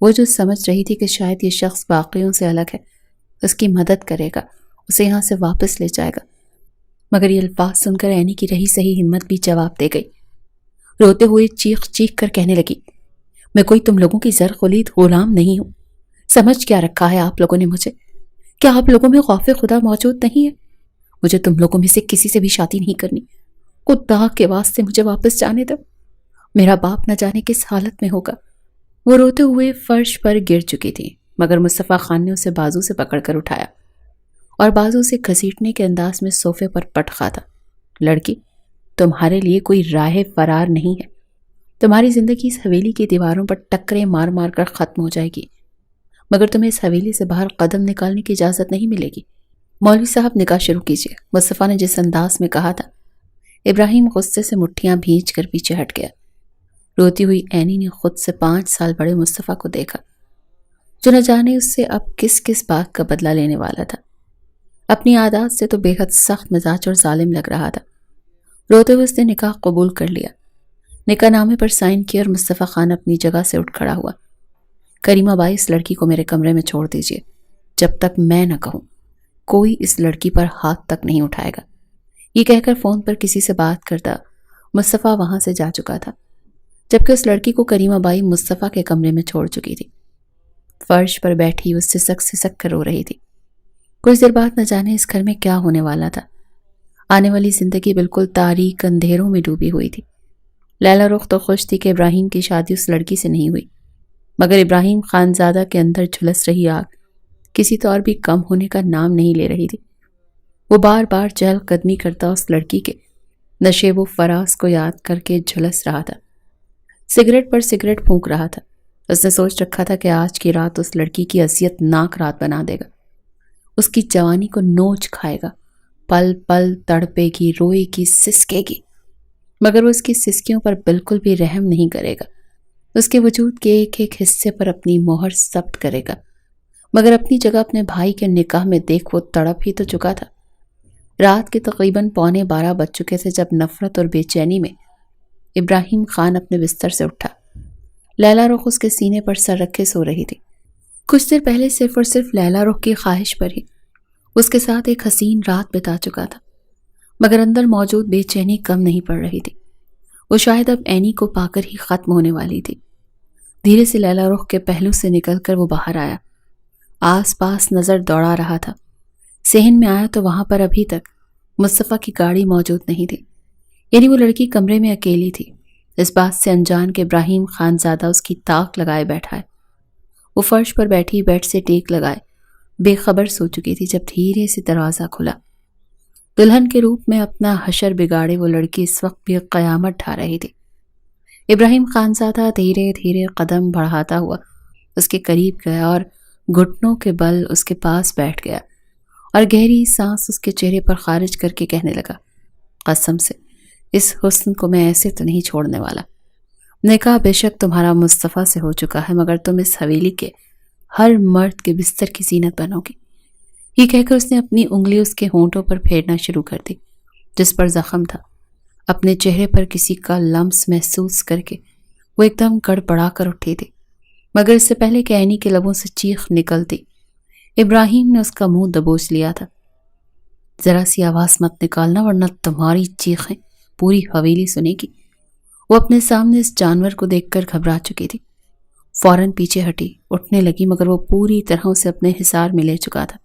وہ جو سمجھ رہی تھی کہ شاید یہ شخص باقیوں سے الگ ہے، اس کی مدد کرے گا، اسے یہاں سے واپس لے جائے گا، مگر یہ الفاظ سن کر اینی کی رہی صحیح ہمت بھی جواب دے گئی۔ روتے ہوئے چیخ چیخ کر کہنے لگی، میں کوئی تم لوگوں کی زر خلید غلام نہیں ہوں۔ سمجھ کیا رکھا ہے آپ لوگوں نے مجھے؟ کیا آپ لوگوں میں خوف خدا موجود نہیں ہے؟ مجھے تم لوگوں میں سے کسی سے بھی شادی نہیں کرنی، خدا کے واسطے مجھے واپس جانے دو، میرا باپ نہ جانے کس حالت میں ہوگا۔ وہ روتے ہوئے فرش پر گر چکی تھی، مگر مصطفیٰ خان نے اسے بازو سے پکڑ کر اٹھایا اور بازو سے گھسیٹنے کے انداز میں صوفے پر پٹخا تھا۔ لڑکی، تمہارے لیے کوئی راہ فرار نہیں ہے، تمہاری زندگی اس حویلی کی دیواروں پر ٹکریں مار مار کر ختم ہو جائے گی، مگر تمہیں اس حویلی سے باہر قدم نکالنے کی اجازت نہیں ملے گی۔ مولوی صاحب نکاح شروع کیجیے، مصطفیٰ نے جس انداز میں کہا تھا۔ ابراہیم غصے سے مٹھیاں بھینچ کر پیچھے ہٹ گیا۔ روتی ہوئی اینی نے خود سے 5 سال بڑے مصطفیٰ کو دیکھا، جو نہ جانے اس سے اب کس کس بات کا بدلہ لینے والا تھا۔ اپنی عادات سے تو بے حد سخت مزاج اور ظالم لگ رہا تھا۔ روتے ہوئے اس نے نکاح قبول کر لیا، نکاح نامے پر سائن کیا اور مصطفیٰ خان اپنی جگہ سے اٹھ کھڑا ہوا۔ کریمہ بائی، اس لڑکی کو میرے کمرے میں چھوڑ دیجیے، جب تک میں نہ کہوں کوئی اس لڑکی پر ہاتھ تک نہیں اٹھائے گا۔ یہ کہہ کر فون پر کسی سے بات کرتا مصطفیٰ وہاں سے جا چکا تھا، جبکہ اس لڑکی کو کریمہ بائی مصطفیٰ کے کمرے میں چھوڑ چکی تھی۔ فرش پر بیٹھی اس سے سسک کر رو رہی تھی۔ کچھ دیر بعد نہ جانے اس گھر میں کیا ہونے والا تھا۔ آنے والی زندگی بالکل تاریک اندھیروں میں ڈوبی ہوئی تھی۔ لیلا رخ تو خوش تھی کہ ابراہیم کی شادی اس لڑکی سے نہیں ہوئی، مگر ابراہیم خانزادہ کے اندر جھلس رہی آگ کسی طور بھی کم ہونے کا نام نہیں لے رہی تھی۔ وہ بار بار چہل قدمی کرتا اس لڑکی کے نشیب و فراز کو یاد کر کے جھلس رہا تھا، سگریٹ پر سگریٹ پھونک رہا تھا۔ اس نے سوچ رکھا تھا کہ آج کی رات اس لڑکی کی اذیت ناک رات بنا دے گا، اس کی جوانی کو نوچ کھائے گا، پل پل تڑپے گی، روئے گی، سسکے گی، مگر وہ اس کی سسکیوں پر بالکل بھی رحم نہیں کرے گا، اس کے وجود کے ایک ایک حصے پر اپنی مہر ثبت کرے گا۔ مگر اپنی جگہ اپنے بھائی کے نکاح میں دیکھ وہ تڑپ ہی تو چکا تھا۔ رات کے تقریباً 11:15 بج چکے تھے جب نفرت اور بے چینی میں ابراہیم خان اپنے بستر سے اٹھا۔ لیلا رخ اس کے سینے پر سر رکھے سو رہی تھی۔ کچھ دیر پہلے صرف اور صرف لیلا رخ کی خواہش پر ہی اس کے ساتھ ایک حسین رات بتا چکا تھا، مگر اندر موجود بے چینی کم نہیں پڑ رہی تھی۔ وہ شاید اب اینی کو پا کر ہی ختم ہونے والی تھی۔ دھیرے سے لیلا رخ کے پہلو سے نکل کر وہ باہر آیا، آس پاس نظر دوڑا رہا تھا۔ صحن میں آیا تو وہاں پر ابھی تک مصطفیٰ کی گاڑی موجود نہیں تھی، یعنی وہ لڑکی کمرے میں اکیلی تھی، اس بات سے انجان کہ ابراہیم خانزادہ اس کی طاق لگائے بیٹھا ہے۔ وہ فرش پر بیٹھی بیڈ سے ٹیک لگائے بے خبر سو چکی تھی جب دھیرے سے دروازہ کھلا۔ دلہن کے روپ میں اپنا حشر بگاڑے وہ لڑکی اس وقت بھی قیامت ڈھا رہی تھی۔ ابراہیم خانزادہ دھیرے دھیرے قدم بڑھاتا ہوا اس کے قریب گیا اور گھٹنوں کے بل اس کے پاس بیٹھ گیا اور گہری سانس اس کے چہرے پر خارج کر کے کہنے لگا، قسم سے اس حسن کو میں ایسے تو نہیں چھوڑنے والا۔ نکاح بے شک تمہارا مصطفیٰ سے ہو چکا ہے، مگر تم اس حویلی کے ہر مرد کے بستر کی زینت بنو گی۔ یہ کہہ کر اس نے اپنی انگلی اس کے ہونٹوں پر پھیرنا شروع کر دی جس پر زخم تھا۔ اپنے چہرے پر کسی کا لمس محسوس کر کے وہ ایک دم گڑبڑا کر اٹھی تھی، مگر اس سے پہلے کہ عینی کے لبوں سے چیخ نکلتی ابراہیم نے اس کا منہ دبوچ لیا تھا۔ ذرا سی آواز مت نکالنا ورنہ تمہاری چیخیں پوری حویلی سنے گی۔ وہ اپنے سامنے اس جانور کو دیکھ کر گھبرا چکی تھی، فوراً پیچھے ہٹی، اٹھنے لگی، مگر وہ پوری طرح اسے اپنے حصار میں لے چکا تھا۔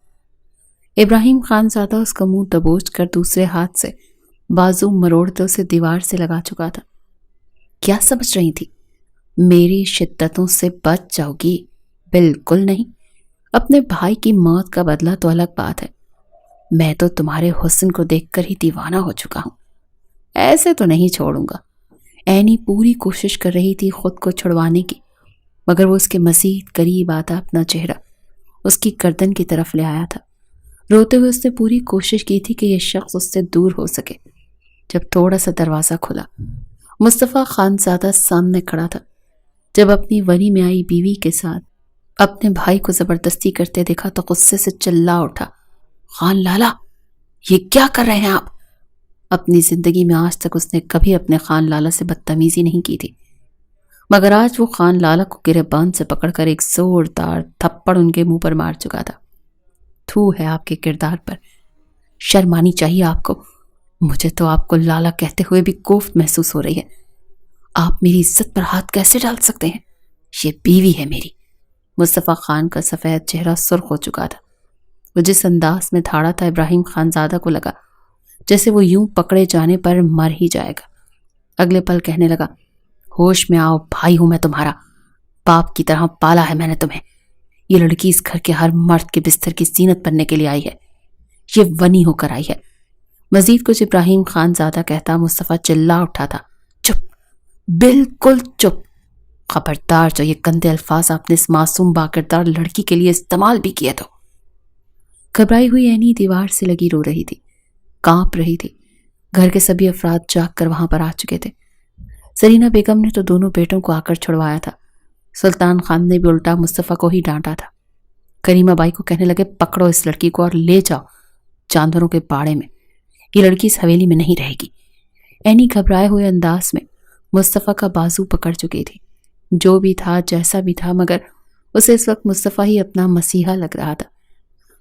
ابراہیم خانزادہ اس کا منہ دبوچ کر دوسرے ہاتھ سے بازو مروڑتے اسے دیوار سے لگا چکا تھا۔ کیا سمجھ رہی تھی؟ میری شدتوں سے بچ جاؤ گی؟ بالکل نہیں۔ اپنے بھائی کی موت کا بدلہ تو الگ بات ہے، میں تو تمہارے حسن کو دیکھ کر ہی دیوانہ ہو چکا ہوں، ایسے تو نہیں چھوڑوں گا۔ اینی پوری کوشش کر رہی تھی خود کو چھڑوانے کی، مگر وہ اس کے مزید قریب آتا اپنا چہرہ اس کی گردن کی طرف لے آیا تھا۔ روتے ہوئے اس نے پوری کوشش کی تھی کہ یہ شخص اس سے دور ہو سکے۔ جب تھوڑا سا دروازہ کھلا، مصطفیٰ خانزادہ سامنے کھڑا تھا۔ جب اپنی وری میں آئی بیوی کے ساتھ اپنے بھائی کو زبردستی کرتے دیکھا تو غصے سے چلا اٹھا، خان لالا یہ کیا کر رہے ہیں آپ؟ اپنی زندگی میں آج تک اس نے کبھی اپنے خان لالا سے بدتمیزی نہیں کی تھی، مگر آج وہ خان لالا کو گریبان سے پکڑ کر ایک زوردار تھپڑ ان کے منہ پر مار چکا تھا۔ تھو ہے آپ کے کردار پر، شرم آنی چاہیے آپ کو۔ مجھے تو آپ کو لالا کہتے ہوئے بھی کوفت محسوس ہو رہی ہے۔ آپ میری عزت پر ہاتھ کیسے ڈال سکتے ہیں؟ یہ بیوی ہے میری۔ مصطفیٰ خان کا سفید چہرہ سرخ ہو چکا تھا۔ وہ جس انداز میں دھاڑا تھا ابراہیم خانزادہ کو لگا جیسے وہ یوں پکڑے جانے پر مر ہی جائے گا۔ اگلے پل کہنے لگا، ہوش میں آؤ، بھائی ہوں میں تمہارا، باپ کی طرح پالا ہے میں نے تمہیں۔ یہ لڑکی اس گھر کے ہر مرد کے بستر کی زینت بننے کے لیے آئی ہے، یہ ونی ہو کر آئی ہے۔ مزید کچھ ابراہیم خانزادہ کہتا مصطفیٰ چلا اٹھا تھا، چپ، بالکل چپ، خبردار جو یہ گندے الفاظ آپ نے اس معصوم باکردار لڑکی کے لیے استعمال بھی کیے تو۔ گھبرائی ہوئی اینی دیوار سے لگی رو رہی تھی، کانپ رہی تھی۔ گھر کے سبھی افراد جاگ کر وہاں پر آ چکے تھے۔ سرینا بیگم نے تو دونوں بیٹوں کو آ کر چھڑوایا تھا، سلطان خان نے بھی الٹا مصطفیٰ کو ہی ڈانٹا تھا۔ کریمہ بائی کو کہنے لگے، پکڑو اس لڑکی کو اور لے جاؤ جانوروں کے باڑے میں، یہ لڑکی اس حویلی میں نہیں رہے گی۔ اینی گھبرائے ہوئے انداز میں مصطفیٰ کا بازو پکڑ چکی تھی۔ جو بھی تھا جیسا بھی تھا، مگر اسے اس وقت مصطفیٰ ہی اپنا مسیحا لگ رہا تھا۔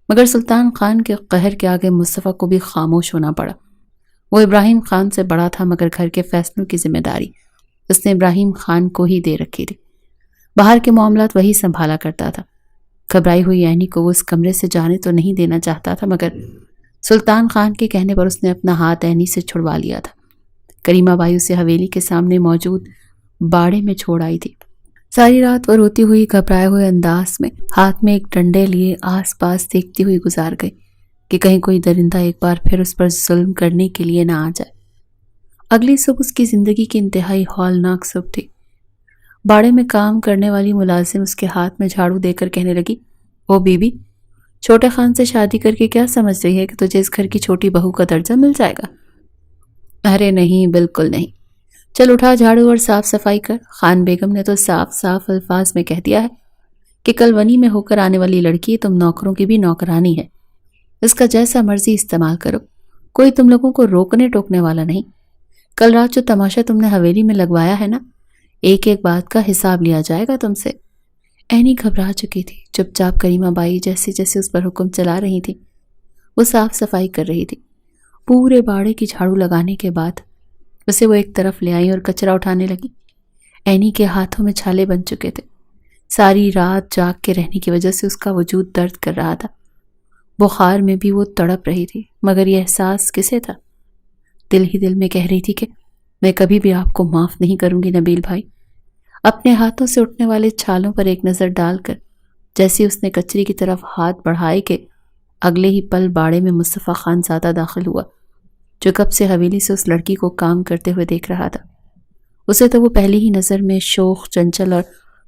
مگر سلطان خان کے قہر کے آگے مصطفیٰ کو بھی خاموش ہونا پڑا۔ وہ ابراہیم خان سے بڑا تھا، مگر گھر کے فیصلوں کی ذمہ داری اس نے ابراہیم خان کو ہی دے رکھی تھی۔ باہر کے معاملات وہی سنبھالا کرتا تھا۔ گھبرائی ہوئی اینی کو وہ اس کمرے سے جانے تو نہیں دینا چاہتا تھا، مگر سلطان خان کے کہنے پر اس نے اپنا ہاتھ اینی سے چھڑوا لیا تھا۔ کریمہ بائی اسے حویلی کے سامنے موجود باڑے میں چھوڑ آئی تھی۔ ساری رات وہ روتی ہوئی گھبرائے ہوئے انداز میں ہاتھ میں ایک ڈنڈے لیے آس پاس دیکھتی ہوئی گزار گئی کہ کہیں کوئی درندہ ایک بار پھر اس پر ظلم کرنے کے لیے نہ آ جائے۔ اگلی صبح اس کی زندگی کی انتہائی ہولناک صبح تھی۔ باڑے میں کام کرنے والی ملازم اس کے ہاتھ میں جھاڑو دے کر کہنے لگی، او بی بی، چھوٹے خان سے شادی کر کے کیا سمجھ رہی ہے کہ تجھے اس گھر کی چھوٹی بہو کا درجہ مل جائے گا؟ ارے نہیں، بالکل نہیں، چل اٹھا جھاڑو اور صاف صفائی کر۔ خان بیگم نے تو صاف صاف الفاظ میں کہہ دیا ہے کہ کلونی میں ہو کر آنے والی لڑکی تم نوکروں کی بھی نوکرانی ہے، اس کا جیسا مرضی استعمال کرو، کوئی تم لوگوں کو روکنے ٹوکنے والا نہیں۔ کل رات جو تماشا تم نے حویلی میں لگوایا ہے نا، ایک ایک بات کا حساب لیا جائے گا تم سے۔ اینی گھبرا چکی تھی۔ چپ چاپ کریمہ بائی جیسے جیسے اس پر حکم چلا رہی تھی وہ صاف صفائی کر رہی تھی۔ پورے باڑے کی جھاڑو لگانے کے بعد اسے وہ ایک طرف لے آئی اور کچرا اٹھانے لگی۔ اینی کے ہاتھوں میں چھالے بن چکے تھے۔ ساری رات جاگ کے رہنے کی وجہ سے اس کا وجود درد کر رہا تھا۔ بخار میں بھی وہ تڑپ رہی تھی، مگر یہ احساس کسے تھا؟ دل ہی دل میں کہہ رہی تھی کہ میں کبھی بھی آپ کو معاف نہیں کروں گی نبیل بھائی۔ اپنے ہاتھوں سے اٹھنے والے چھالوں پر ایک نظر ڈال کر جیسے اس نے کچرے کی طرف ہاتھ بڑھائے کہ اگلے ہی پل باڑے میں مصطفیٰ خان زادہ داخل ہوا، جو کب سے حویلی سے اس لڑکی کو کام کرتے ہوئے دیکھ رہا تھا۔ اسے تو وہ پہلی ہی نظر میں شوخ، چنچل اور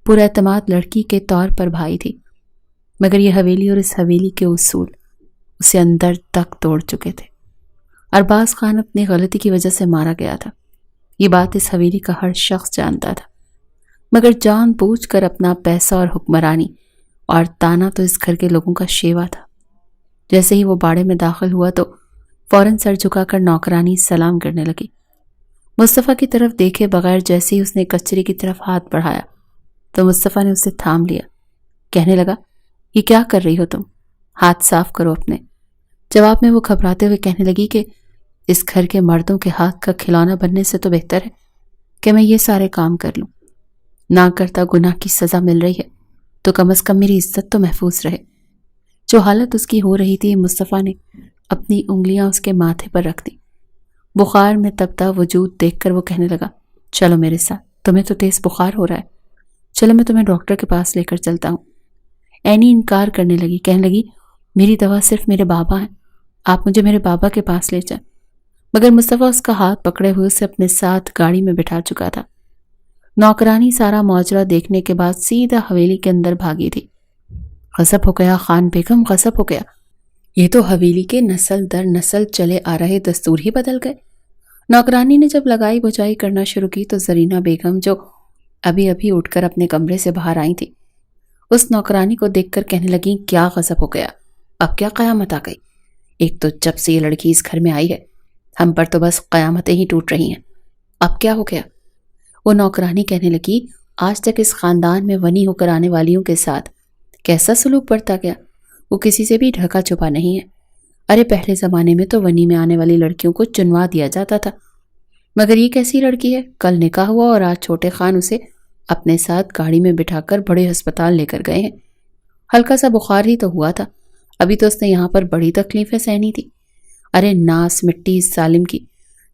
پر اعتماد لڑکی کے طور پر بھائی تھی، مگر یہ حویلی اور اس حویلی کے اصول اسے اندر تک توڑ چکے تھے۔ ارباز خان اپنی غلطی کی وجہ سے مارا گیا تھا، یہ بات اس حویلی کا ہر شخص جانتا تھا، مگر جان بوجھ کر اپنا پیسہ اور حکمرانی اور تانا تو اس گھر کے لوگوں کا شیوا تھا۔ جیسے ہی وہ باڑے میں داخل ہوا تو فوراً سر جھکا کر نوکرانی سلام کرنے لگی۔ مصطفیٰ کی طرف دیکھے بغیر جیسے ہی اس نے کچرے کی طرف ہاتھ بڑھایا تو مصطفیٰ نے اسے تھام لیا، کہنے لگا، یہ کیا کر رہی ہو تم؟ ہاتھ صاف کرو اپنے۔ جواب میں وہ گھبراتے ہوئے کہنے لگی کہ اس گھر کے مردوں کے ہاتھ کا کھلونا بننے سے تو بہتر ہے کہ میں یہ سارے کام کر لوں۔ نہ کرتا گناہ کی سزا مل رہی ہے تو کم از کم میری عزت تو محفوظ رہے۔ جو حالت اس کی ہو رہی تھی، مصطفیٰ نے اپنی انگلیاں اس کے ماتھے پر رکھ دی۔ بخار میں تپتا وجود دیکھ کر وہ کہنے لگا، چلو میرے ساتھ، تمہیں تو تیز بخار ہو رہا ہے، چلو میں تمہیں ڈاکٹر کے پاس لے کر چلتا ہوں۔ اینی انکار کرنے لگی، کہنے لگی، میری دوا صرف میرے بابا ہیں، آپ مجھے میرے بابا کے پاس لے جائیں۔ مگر مصطفیٰ اس کا ہاتھ پکڑے ہوئے اسے اپنے ساتھ گاڑی میں بٹھا چکا تھا۔ نوکرانی سارا ماجرا دیکھنے کے بعد سیدھا حویلی کے اندر بھاگی تھی۔ غضب ہو گیا خان بیگم، غضب ہو گیا، یہ تو حویلی کے نسل در نسل چلے آ رہے دستور ہی بدل گئے۔ نوکرانی نے جب لگائی بجائی کرنا شروع کی تو زرینہ بیگم، جو ابھی ابھی اٹھ کر اپنے کمرے سے باہر آئی تھی، اس نوکرانی کو دیکھ کر کہنے لگی، کیا غضب ہو گیا، اب کیا قیامت آ گئی؟ ایک تو جب سے یہ لڑکی اس گھر میں آئی ہے ہم پر تو بس قیامتیں ہی ٹوٹ رہی ہیں، اب کیا ہو گیا؟ وہ نوکرانی کہنے لگی، آج تک اس خاندان میں ونی ہو کر آنے والیوں کے ساتھ کیسا سلوک برتا گیا، وہ کسی سے بھی ڈھکا چھپا نہیں ہے۔ ارے پہلے زمانے میں تو ونی میں آنے والی لڑکیوں کو چنوا دیا جاتا تھا، مگر یہ کیسی لڑکی ہے؟ کل نکاح ہوا اور آج چھوٹے خان اسے اپنے ساتھ گاڑی میں بٹھا کر بڑے ہسپتال لے کر گئے ہیں۔ ہلکا سا بخار ہی تو ہوا تھا، ابھی تو اس نے یہاں پر بڑی تکلیفیں سہنی تھی۔ ارے ناس مٹی اس ظالم کی،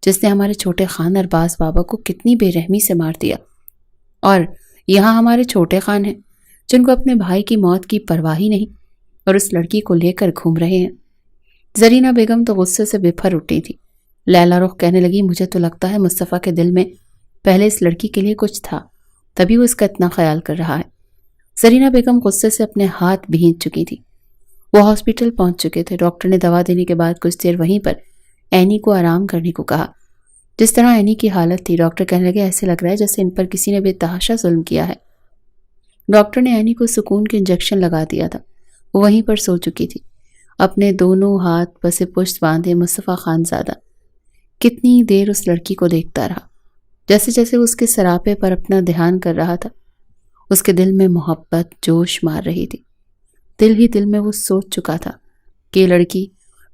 جس نے ہمارے چھوٹے خان ارباز بابا کو کتنی بے رحمی سے مار دیا، اور یہاں ہمارے چھوٹے خان ہیں جن کو اپنے بھائی کی موت کی پرواہ ہی نہیں اور اس لڑکی کو لے کر گھوم رہے ہیں۔ زرینہ بیگم تو غصے سے بفر اٹھی تھی۔ لیلا رخ کہنے لگی، مجھے تو لگتا ہے مصطفیٰ کے دل میں پہلے اس لڑکی کے لیے کچھ تھا، تبھی وہ اس کا اتنا خیال کر رہا ہے۔ زرینہ بیگم غصے سے اپنے ہاتھ بھیج چکی تھی۔ وہ ہاسپٹل پہنچ چکے تھے۔ ڈاکٹر نے دوا دینے کے بعد کچھ دیر وہیں پر اینی کو آرام کرنے کو کہا۔ جس طرح اینی کی حالت تھی، ڈاکٹر کہنے لگے، ایسے لگ رہا ہے جیسے ان پر کسی نے بے تحاشا ظلم کیا ہے۔ ڈاکٹر نے اینی کو سکون کے انجیکشن لگا دیا تھا۔ وہ وہیں پر سو چکی تھی، اپنے دونوں ہاتھ پس پشت باندھے۔ مصطفیٰ خان زادہ کتنی دیر اس لڑکی کو دیکھتا رہا، جیسے جیسے اس کے سراپے پر اپنا دھیان کر رہا تھا۔ اس کے دل میں محبت جوش مار رہی تھی۔ دل ہی دل میں وہ سوچ چکا تھا کہ یہ لڑکی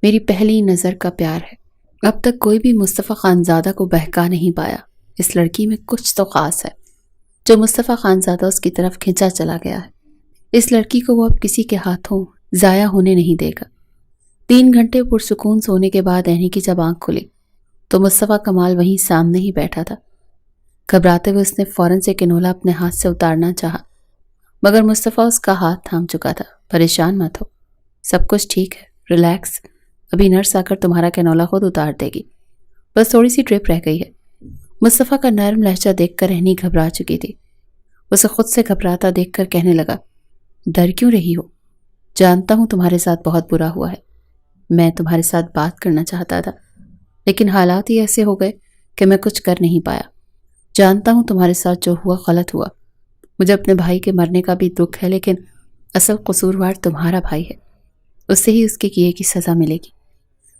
میری پہلی نظر کا پیار ہے۔ اب تک کوئی بھی مصطفیٰ خان زادہ کو بہکا نہیں پایا۔ اس لڑکی میں کچھ تو خاص ہے جو مصطفیٰ خان زادہ اس کی طرف کھینچا چلا گیا ہے۔ اس لڑکی کو وہ اب کسی کے ہاتھوں ضائع ہونے نہیں دے گا۔ 3 گھنٹے پرسکون سونے کے بعد اینی کی جب آنکھ کھلی تو مصطفیٰ کمال وہیں سامنے ہی بیٹھا تھا۔ گھبراتے ہوئے اس نے فوراً سے کنولا اپنے ہاتھ سے اتارنا چاہا، مگر مصطفیٰ اس کا ہاتھ تھام چکا تھا۔ پریشان مت ہو، سب کچھ ٹھیک ہے، ریلیکس، ابھی نرس آ کر تمہارا کنولا خود اتار دے گی، بس تھوڑی سی ڈرپ رہ گئی ہے۔ مصطفیٰ کا نرم لہجہ دیکھ کر رہنی گھبرا چکی تھی۔ اسے خود سے گھبراتا دیکھ کر کہنے لگا، ڈر کیوں رہی ہو؟ جانتا ہوں تمہارے ساتھ بہت برا ہوا ہے، میں تمہارے ساتھ بات کرنا چاہتا تھا، لیکن حالات ہی ایسے ہو گئے کہ میں کچھ کر نہیں پایا۔ جانتا ہوں تمہارے ساتھ جو ہوا غلط ہوا، مجھے اپنے بھائی کے مرنے کا بھی دکھ ہے، لیکن اصل قصوروار تمہارا بھائی ہے، اس سے ہی اس کے کیے کی سزا ملے گی۔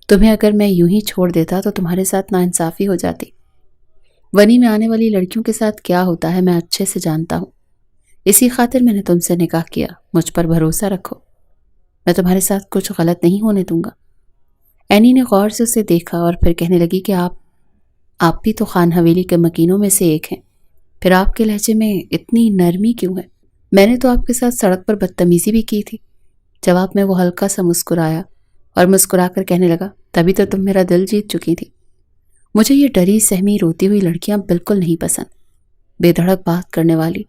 تمہیں اگر میں یوں ہی چھوڑ دیتا تو تمہارے ساتھ ناانصافی ہو جاتی۔ ونی میں آنے والی لڑکیوں کے ساتھ کیا ہوتا ہے میں اچھے سے جانتا ہوں، اسی خاطر میں نے تم سے نکاح کیا، مجھ پر بھروسہ رکھو، میں تمہارے ساتھ کچھ غلط نہیں ہونے دوں گا۔ اینی نے غور سے اسے دیکھا اور پھر کہنے لگی کہ آپ بھی تو خان حویلی کے مکینوں میں سے ایک ہیں، پھر آپ کے لہجے میں اتنی نرمی کیوں ہے؟ میں نے تو آپ کے ساتھ سڑک پر بدتمیزی بھی کی تھی۔ جواب میں وہ ہلکا سا مسکرایا اور مسکرا کر کہنے لگا، تبھی تو تم میرا دل جیت چکی تھی۔ مجھے یہ ڈری سہمی روتی ہوئی لڑکیاں بالکل نہیں پسند، بے دھڑک بات کرنے والی،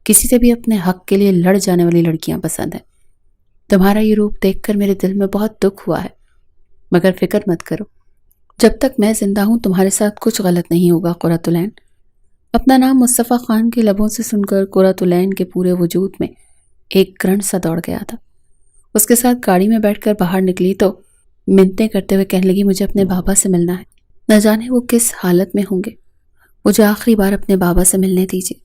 کسی سے بھی اپنے حق کے لیے لڑ جانے والی لڑکیاں پسند ہیں۔ تمہارا یہ روپ دیکھ کر میرے دل میں بہت دکھ ہوا ہے، مگر فکر مت کرو، جب تک میں زندہ ہوں تمہارے ساتھ کچھ غلط نہیں ہوگا قرۃ العین۔ اپنا نام مصطفیٰ خان کے لبوں سے سن کر قرۃ العین کے پورے وجود میں ایک کرنٹ سا دوڑ گیا تھا۔ اس کے ساتھ گاڑی میں بیٹھ کر باہر نکلی تو منتیں کرتے ہوئے کہنے لگی، مجھے اپنے بابا سے ملنا ہے، نہ جانے وہ کس حالت میں ہوں گے، مجھے آخری بار اپنے بابا سے ملنے دیجیے۔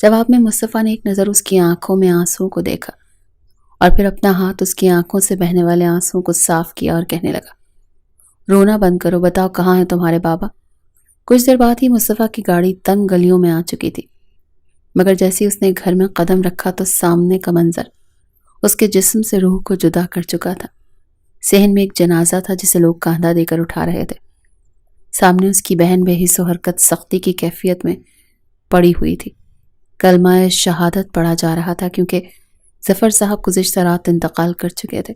جواب میں مصطفیٰ نے ایک نظر اس کی آنکھوں میں آنسوں کو دیکھا اور پھر اپنا ہاتھ اس کی آنکھوں سے بہنے والے آنسوں کو صاف کیا اور کہنے لگا، رونا بند کرو، بتاؤ کہاں ہیں تمہارے بابا؟ کچھ دیر بعد ہی مصطفیٰ کی گاڑی تنگ گلیوں میں آ چکی تھی، مگر جیسے اس نے گھر میں قدم رکھا تو سامنے کا منظر اس کے جسم سے روح کو جدا کر چکا تھا۔ صحن میں ایک جنازہ تھا جسے لوگ کاندھا دے کر اٹھا رہے تھے۔ سامنے اس کی بہن بے حس و حرکت سختی کی کیفیت میں پڑی ہوئی تھی۔ کلمہ شہادت پڑھا جا رہا تھا کیونکہ ظفر صاحب گزشتہ رات انتقال کر چکے تھے۔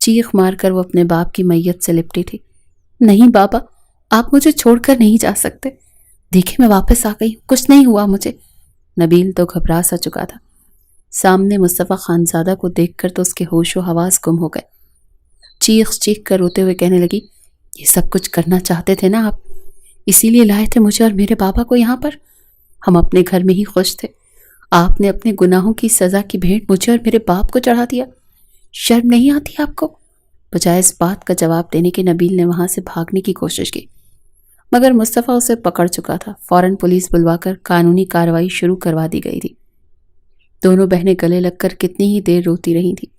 چیخ مار کر وہ اپنے باپ کی میت سے لپٹی تھی۔ نہیں بابا، آپ مجھے چھوڑ کر نہیں جا سکتے، دیکھیں میں واپس آ گئی ہوں، کچھ نہیں ہوا مجھے۔ نبیل تو گھبرا سا چکا تھا۔ سامنے مصطفیٰ خانزادہ کو دیکھ کر تو اس کے ہوش و حواس گم ہو گئے۔ چیخ چیخ کر روتے ہوئے کہنے لگی، یہ سب کچھ کرنا چاہتے تھے نا آپ، اسی لیے لائے تھے مجھے اور میرے بابا کو یہاں پر؟ ہم اپنے گھر میں ہی خوش تھے، آپ نے اپنے گناہوں کی سزا کی بھیٹ مجھے اور میرے باپ کو چڑھا دیا، شرم نہیں آتی آپ کو؟ بجائے اس بات کا جواب دینے کے نبیل نے وہاں سے بھاگنے کی کوشش کی، مگر مصطفیٰ اسے پکڑ چکا تھا۔ فوراً پولیس بلوا کر قانونی کارروائی شروع کروا دی گئی تھی۔ دونوں بہنیں گلے لگ کر کتنی ہی دیر روتی رہی تھیں۔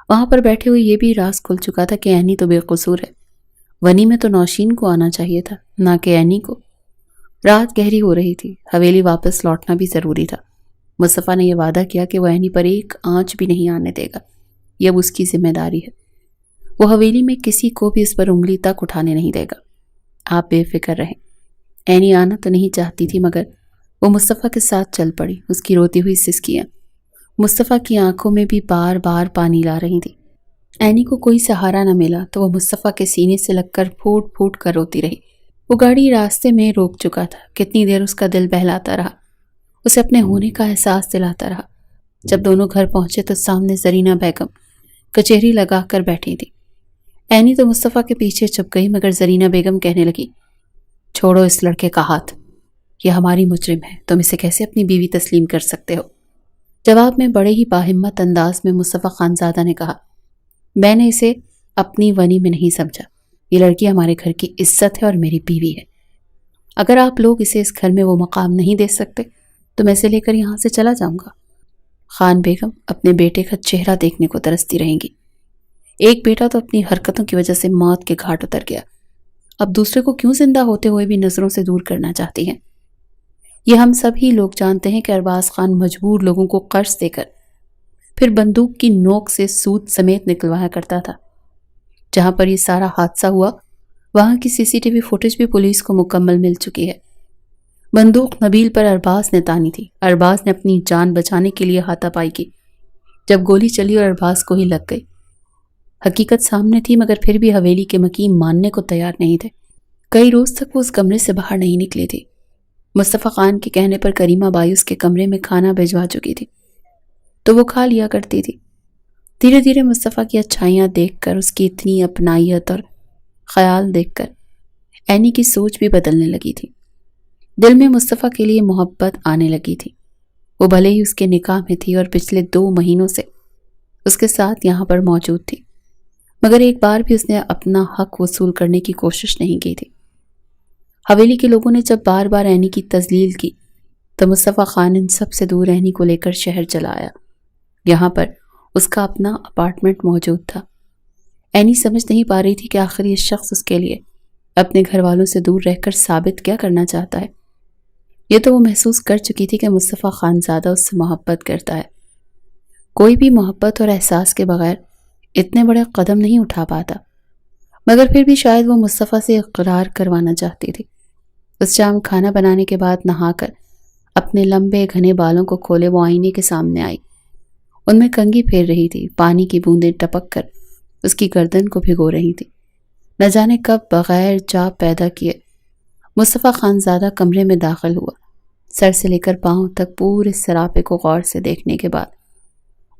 وہاں پر بیٹھے ہوئے یہ بھی راز کھل چکا تھا کہ اینی تو بے قصور ہے، ونی میں تو نوشین کو آنا چاہیے تھا، نہ کہ اینی کو۔ رات گہری ہو رہی تھی، حویلی واپس لوٹنا بھی ضروری تھا۔ مصطفیٰ نے یہ وعدہ کیا کہ وہ اینی پر ایک آنچ بھی نہیں آنے دے گا، یہ اب اس کی ذمہ داری ہے۔ وہ حویلی میں کسی کو بھی اس پر انگلی تک اٹھانے نہیں دے گا، آپ بے فکر رہیں۔ اینی آنا تو نہیں چاہتی تھی مگر وہ مصطفیٰ کے ساتھ چل پڑی۔ اس کی روتی ہوئی سسکیاں مصطفیٰ کی آنکھوں میں بھی بار بار پانی لا رہی تھی۔ اینی کو کوئی سہارا نہ ملا تو وہ مصطفیٰ کے سینے سے لگ کر پھوٹ پھوٹ کر روتی رہی۔ وہ گاڑی راستے میں روک چکا تھا، کتنی دیر اس کا دل بہلاتا رہا، اسے اپنے ہونے کا احساس دلاتا رہا۔ جب دونوں گھر پہنچے تو سامنے زرینہ بیگم کچہری لگا کر بیٹھی تھی۔ اینی تو مصطفیٰ کے پیچھے چھپ گئی مگر زرینہ بیگم کہنے لگی، چھوڑو اس لڑکے کا ہاتھ، یہ ہماری مجرم ہے، تم اسے کیسے اپنی بیوی تسلیم کر سکتے ہو؟ جواب میں بڑے ہی باہمت انداز میں مصطفیٰ خانزادہ نے کہا، میں نے اسے اپنی ونی میں نہیں سمجھا، یہ لڑکی ہمارے گھر کی عزت ہے اور میری بیوی ہے۔ اگر آپ لوگ اسے اس گھر میں وہ مقام نہیں دے سکتے تو میں اسے لے کر یہاں سے چلا جاؤں گا۔ خان بیگم اپنے بیٹے کا چہرہ دیکھنے کو ترستی رہیں گی۔ ایک بیٹا تو اپنی حرکتوں کی وجہ سے موت کے گھاٹ اتر گیا، اب دوسرے کو کیوں زندہ ہوتے ہوئے بھی نظروں سے دور کرنا چاہتی ہیں؟ یہ ہم سب ہی لوگ جانتے ہیں کہ ارباز خان مجبور لوگوں کو قرض دے کر پھر بندوق کی نوک سے سود سمیت نکلوایا کرتا تھا۔ جہاں پر یہ سارا حادثہ ہوا وہاں کی CCTV فوٹیج بھی پولیس کو مکمل مل چکی ہے۔ بندوق نبیل پر ارباز نے تانی تھی، ارباز نے اپنی جان بچانے کے لیے ہاتھا پائی کی، جب گولی چلی اور ارباز کو ہی لگ گئی۔ حقیقت سامنے تھی مگر پھر بھی حویلی کے مکین ماننے کو تیار نہیں تھے۔ کئی روز تک وہ اس کمرے سے باہر نہیں نکلی تھی۔ مصطفیٰ خان کے کہنے پر کریمہ بائی اس کے کمرے میں کھانا بھجوا چکی تھی تو وہ کھا لیا کرتی تھی۔ دھیرے دھیرے مصطفیٰ کی اچھائیاں دیکھ کر، اس کی اتنی اپنائیت اور خیال دیکھ کر اینی کی سوچ بھی بدلنے لگی تھی۔ دل میں مصطفیٰ کے لیے محبت آنے لگی تھی۔ وہ بھلے ہی اس کے نکاح میں تھی اور پچھلے 2 مہینوں سے اس کے ساتھ یہاں پر موجود تھی، مگر ایک بار بھی اس نے اپنا حق وصول کرنے کی کوشش نہیں کی تھی۔ حویلی کے لوگوں نے جب بار بار اینی کی تذلیل کی تو مصطفیٰ خان ان سب سے دور اینی کو لے کر شہر چلا آیا۔ یہاں پر اس کا اپنا اپارٹمنٹ موجود تھا۔ اینی سمجھ نہیں پا رہی تھی کہ آخر یہ شخص اس کے لیے اپنے گھر والوں سے دور رہ کر ثابت کیا کرنا چاہتا ہے۔ یہ تو وہ محسوس کر چکی تھی کہ مصطفیٰ خان زادہ اس سے محبت کرتا ہے۔ کوئی بھی محبت اور احساس کے بغیر اتنے بڑے قدم نہیں اٹھا پاتا، مگر پھر بھی شاید وہ مصطفیٰ سے اقرار کروانا چاہتی تھی۔ اس شام کھانا بنانے کے بعد نہا کر اپنے لمبے گھنے بالوں کو کھولے وہ آئینے کے سامنے آئی۔ ان میں کنگھی پھیر رہی تھی، پانی کی بوندیں ٹپک کر اس کی گردن کو بھگو رہی تھی۔ نہ جانے کب بغیر چاہ پیدا کیے مصطفیٰ خان زادہ کمرے میں داخل ہوا۔ سر سے لے کر پاؤں تک پورے سراپے کو غور سے دیکھنے کے بعد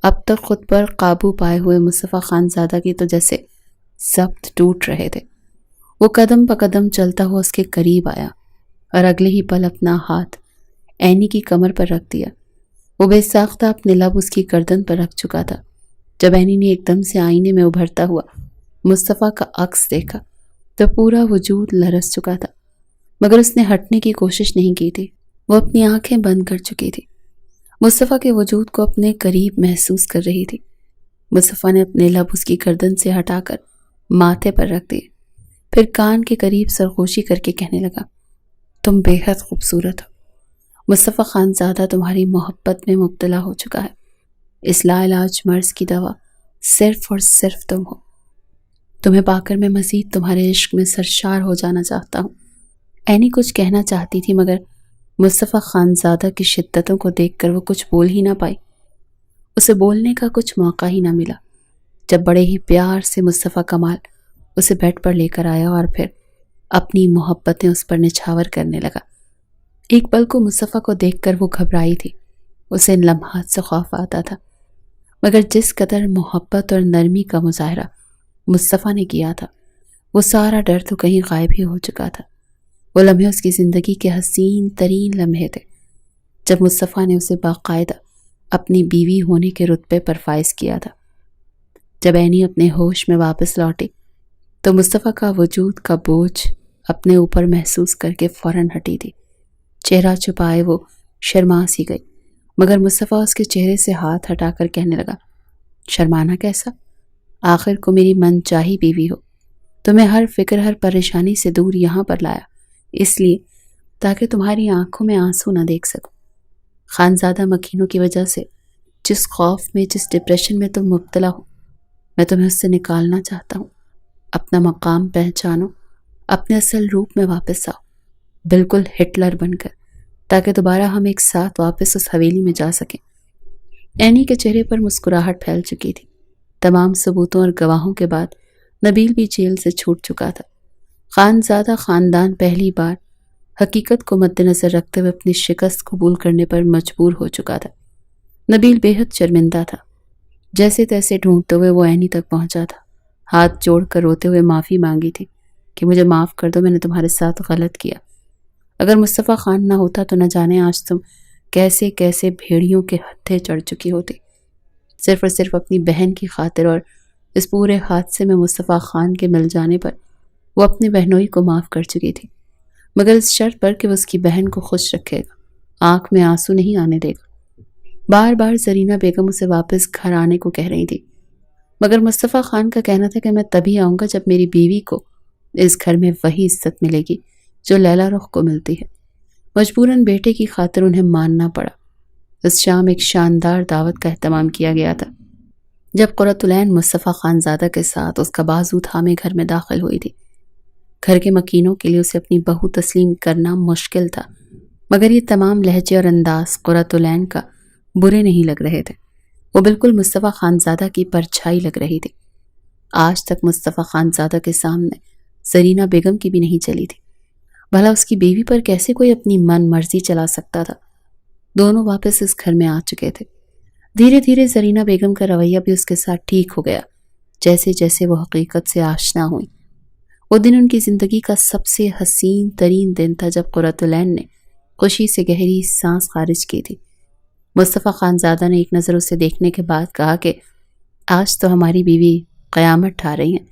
اب تک خود پر قابو پائے ہوئے مصطفیٰ خان زادہ کی تو جیسے ضبط ٹوٹ رہے تھے۔ وہ قدم بقدم چلتا ہوا اس کے قریب آیا اور اگلے ہی پل اپنا ہاتھ اینی کی کمر پر رکھ دیا۔ وہ بے ساختہ اپنے لب اس کی گردن پر رکھ چکا تھا۔ جب اینی نے ایک دم سے آئینے میں ابھرتا ہوا مصطفیٰ کا عکس دیکھا تو پورا وجود لرز چکا تھا، مگر اس نے ہٹنے کی کوشش نہیں کی تھی۔ وہ اپنی آنکھیں بند کر چکی تھی، مصطفیٰ کے وجود کو اپنے قریب محسوس کر رہی تھی۔ مصطفیٰ نے اپنے لب اس کی گردن سے ہٹا کر ماتھے پر رکھ دیے، پھر کان کے قریب سرگوشی کر کے کہنے لگا، تم بے حد خوبصورت ہو۔ مصطفیٰ خان زادہ تمہاری محبت میں مبتلا ہو چکا ہے۔ اس لا علاج مرض کی دوا صرف اور صرف تم ہو۔ تمہیں پا کر میں مزید تمہارے عشق میں سرشار ہو جانا چاہتا ہوں۔ اینی کچھ کہنا چاہتی تھی، مگر مصطفیٰ خان زادہ کی شدتوں کو دیکھ کر وہ کچھ بول ہی نہ پائی۔ اسے بولنے کا کچھ موقع ہی نہ ملا۔ جب بڑے ہی پیار سے مصطفیٰ کمال اسے بیڈ پر لے کر آیا اور پھر اپنی محبتیں اس پر نچھاور کرنے لگا، ایک پل کو مصطفیٰ کو دیکھ کر وہ گھبرائی تھی۔ اسے ان لمحات سے خوف آتا تھا، مگر جس قدر محبت اور نرمی کا مظاہرہ مصطفیٰ نے کیا تھا وہ سارا ڈر تو کہیں غائب ہی ہو چکا تھا۔ وہ لمحے اس کی زندگی کے حسین ترین لمحے تھے، جب مصطفیٰ نے اسے باقاعدہ اپنی بیوی ہونے کے رتبے پر فائز کیا تھا۔ جب اینی اپنے ہوش میں واپس لوٹی تو مصطفیٰ کا وجود کا بوجھ اپنے اوپر محسوس کر کے فوراً ہٹی تھی۔ چہرہ چھپائے وہ شرما سی گئی، مگر مصطفیٰ اس کے چہرے سے ہاتھ ہٹا کر کہنے لگا، شرمانا کیسا؟ آخر کو میری من چاہی بیوی ہو۔ تمہیں ہر فکر ہر پریشانی سے دور یہاں پر لایا، اس لیے تاکہ تمہاری آنکھوں میں آنسو نہ دیکھ سکوں۔ خانزادہ مکینوں کی وجہ سے جس خوف میں، جس ڈپریشن میں تم مبتلا ہو، میں تمہیں اس سے نکالنا چاہتا ہوں۔ اپنا مقام پہچانو، اپنے اصل روپ میں واپس آؤ، بالکل ہٹلر بن کر، تاکہ دوبارہ ہم ایک ساتھ واپس اس حویلی میں جا سکیں۔ اینی کے چہرے پر مسکراہٹ پھیل چکی تھی۔ تمام ثبوتوں اور گواہوں کے بعد نبیل بھی جیل سے چھوٹ چکا تھا۔ خانزادہ خاندان پہلی بار حقیقت کو مد نظر رکھتے ہوئے اپنی شکست قبول کرنے پر مجبور ہو چکا تھا۔ نبیل بے حد شرمندہ تھا۔ جیسے تیسے ڈھونڈتے ہوئے وہ اینی تک پہنچا تھا، ہاتھ جوڑ کر روتے ہوئے معافی مانگی تھی کہ مجھے معاف کر دو، میں نے تمہارے ساتھ غلط کیا۔ اگر مصطفیٰ خان نہ ہوتا تو نہ جانے آج تم کیسے کیسے بھیڑیوں کے ہتھے چڑھ چکی ہوتی۔ صرف اور صرف اپنی بہن کی خاطر اور اس پورے حادثے میں مصطفیٰ خان کے مل جانے پر وہ اپنی بہنوئی کو معاف کر چکی تھی، مگر اس شرط پر کہ وہ اس کی بہن کو خوش رکھے گا، آنکھ میں آنسو نہیں آنے دے گا۔ بار بار زرینہ بیگم اسے واپس گھر آنے کو کہہ رہی تھی، مگر مصطفیٰ خان کا کہنا تھا کہ میں تبھی آؤں گا جب میری بیوی کو اس گھر میں وہی عزت ملے گی جو لیلا رخ کو ملتی ہے۔ مجبوراً بیٹے کی خاطر انہیں ماننا پڑا۔ اس شام ایک شاندار دعوت کا اہتمام کیا گیا تھا۔ جب قرۃ العین مصطفیٰ خان زادہ کے ساتھ اس کا بازو تھامے گھر میں داخل ہوئی تھی، گھر کے مکینوں کے لیے اسے اپنی بہو تسلیم کرنا مشکل تھا، مگر یہ تمام لہجے اور انداز قرۃ العین کا برے نہیں لگ رہے تھے۔ وہ بالکل مصطفیٰ خان زادہ کی پرچھائی لگ رہی تھی۔ آج تک مصطفیٰ خان زادہ کے سامنے زرینہ بیگم کی بھی نہیں چلی تھی۔ بھلا اس کی بیوی پر کیسے کوئی اپنی من مرضی چلا سکتا تھا؟ دونوں واپس اس گھر میں آ چکے تھے۔ دھیرے دھیرے زرینہ بیگم کا رویہ بھی اس کے ساتھ ٹھیک ہو گیا، جیسے جیسے وہ حقیقت سے آشنا ہوئی۔ وہ دن ان کی زندگی کا سب سے حسین ترین دن تھا جب قرۃ العین نے خوشی سے گہری سانس خارج کی تھی۔ مصطفیٰ خانزادہ نے ایک نظر اسے دیکھنے کے بعد کہا کہ آج تو ہماری بیوی قیامت ٹھا رہی ہیں۔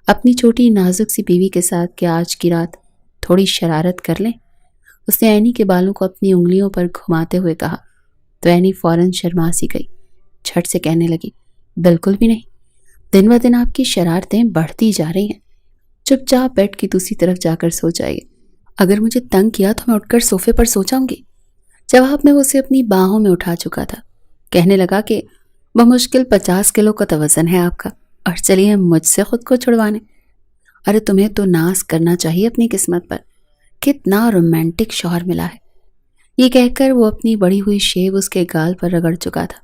اپنی چھوٹی نازک سی بیوی کے ساتھ کیا آج کی رات تھوڑی شرارت کر لیں؟ اس نے عینی کے بالوں کو اپنی انگلیوں پر گھماتے ہوئے کہا تو عینی فوراً شرما سی گئی، جھٹ سے کہنے لگی بالکل بھی نہیں، دن بہ دن آپ کی شرارتیں بڑھتی جا رہی ہیں۔ چپ چاپ بیڈ کی دوسری طرف جا کر سو جائیے، اگر مجھے تنگ کیا تو میں اٹھ کر صوفے پر سو جاؤں گی۔ جواب میں وہ اسے اپنی باہوں میں اٹھا چکا تھا، کہنے لگا کہ بمشکل 50 کلو کا تو وزن ہے آپ کا، اور چلیے مجھ سے خود کو چھڑوانے۔ ارے تمہیں تو ناز کرنا چاہیے اپنی قسمت پر، کتنا رومانٹک شوہر ملا ہے۔ یہ کہہ کر وہ اپنی بڑی ہوئی شیو اس کے گال پر رگڑ چکا تھا۔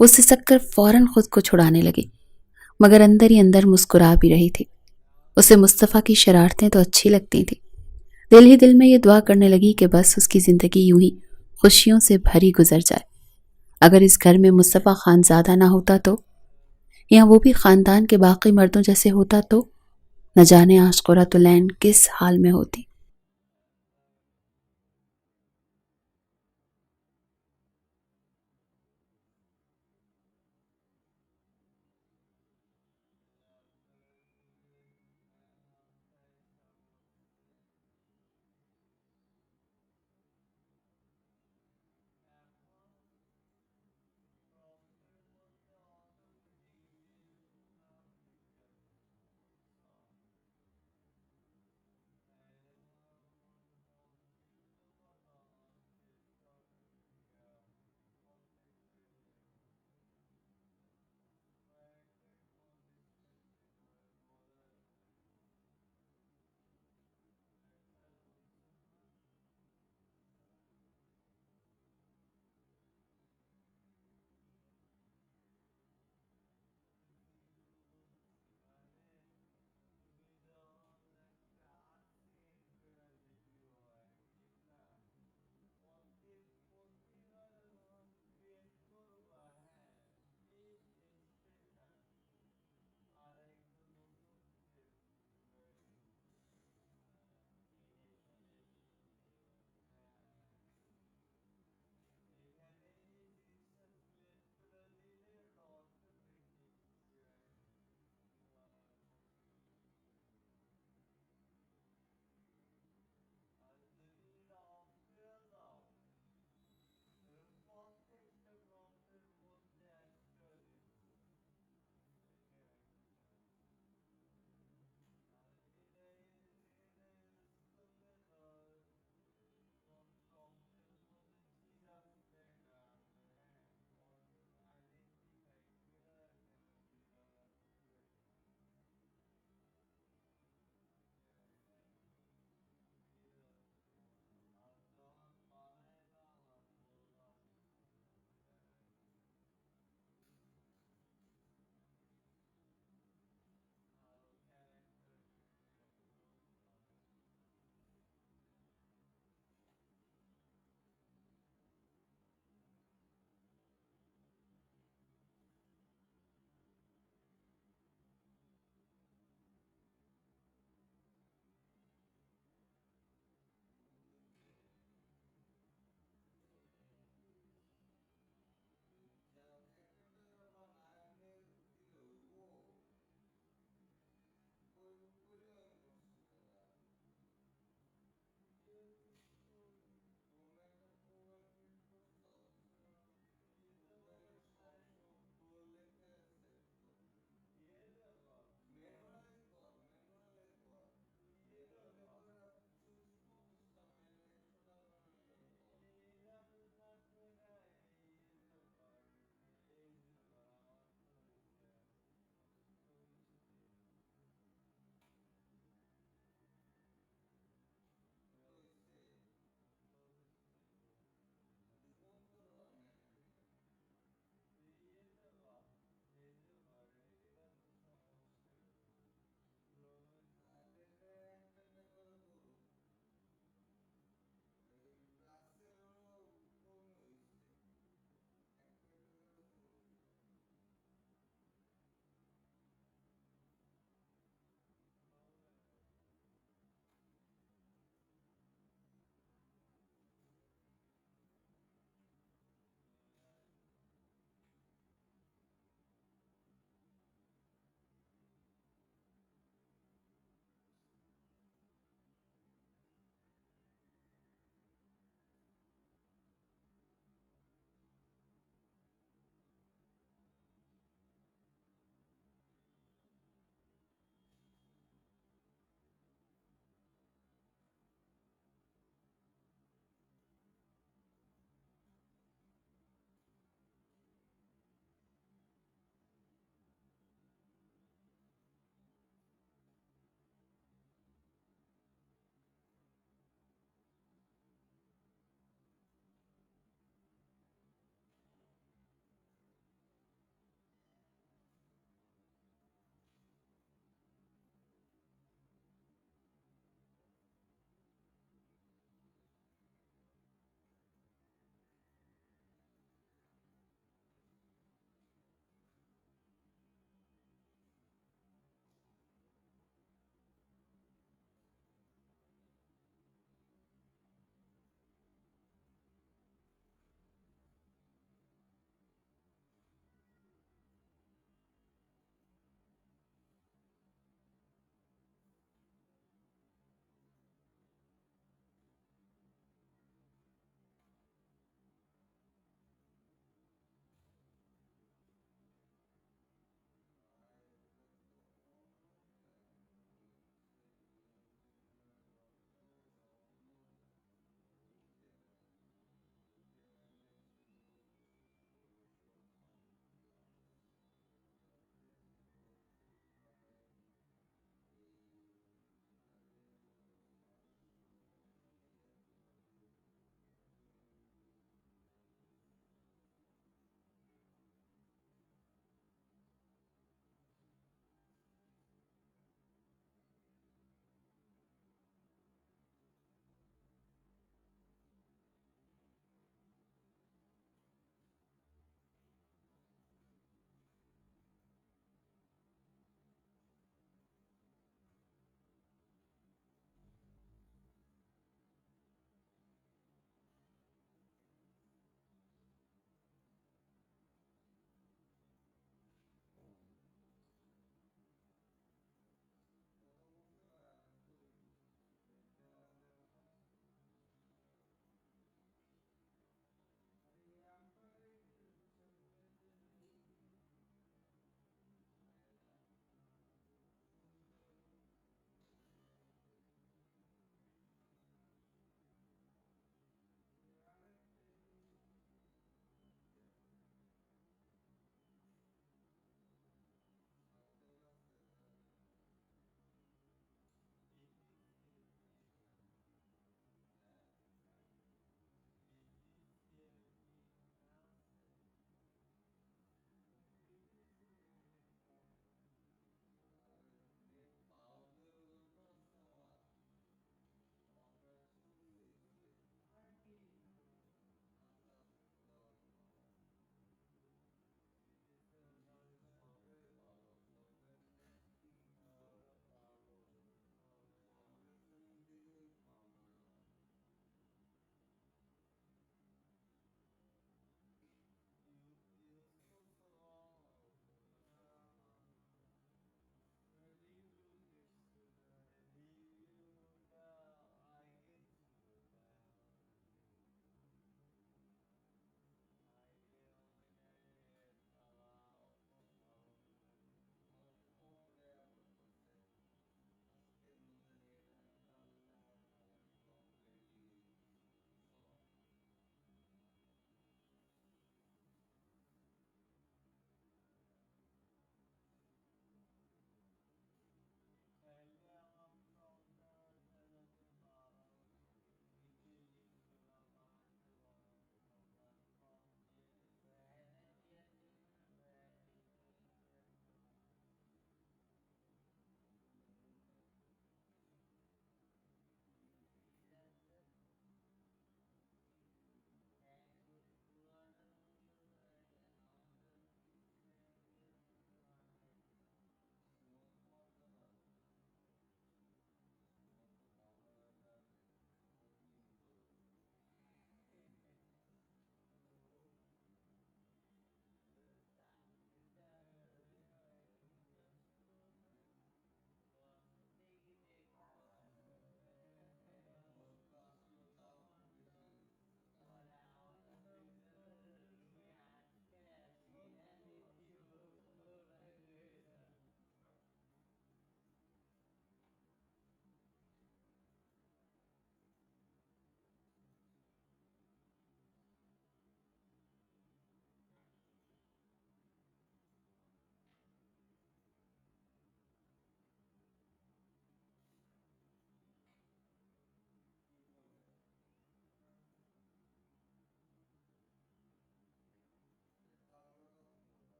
وہ سسک کر فوراً خود کو چھڑانے لگی، مگر اندر ہی اندر مسکرا بھی رہی تھی۔ اسے مصطفیٰ کی شرارتیں تو اچھی لگتی تھیں، دل ہی دل میں یہ دعا کرنے لگی کہ بس اس کی زندگی یوں ہی خوشیوں سے بھری گزر جائے۔ اگر اس گھر میں مصطفیٰ خانزادہ نہ ہوتا تو، یا وہ بھی خاندان کے باقی مردوں جیسے ہوتا تو، نہ جانے آج قرۃ العین کس حال میں ہوتی۔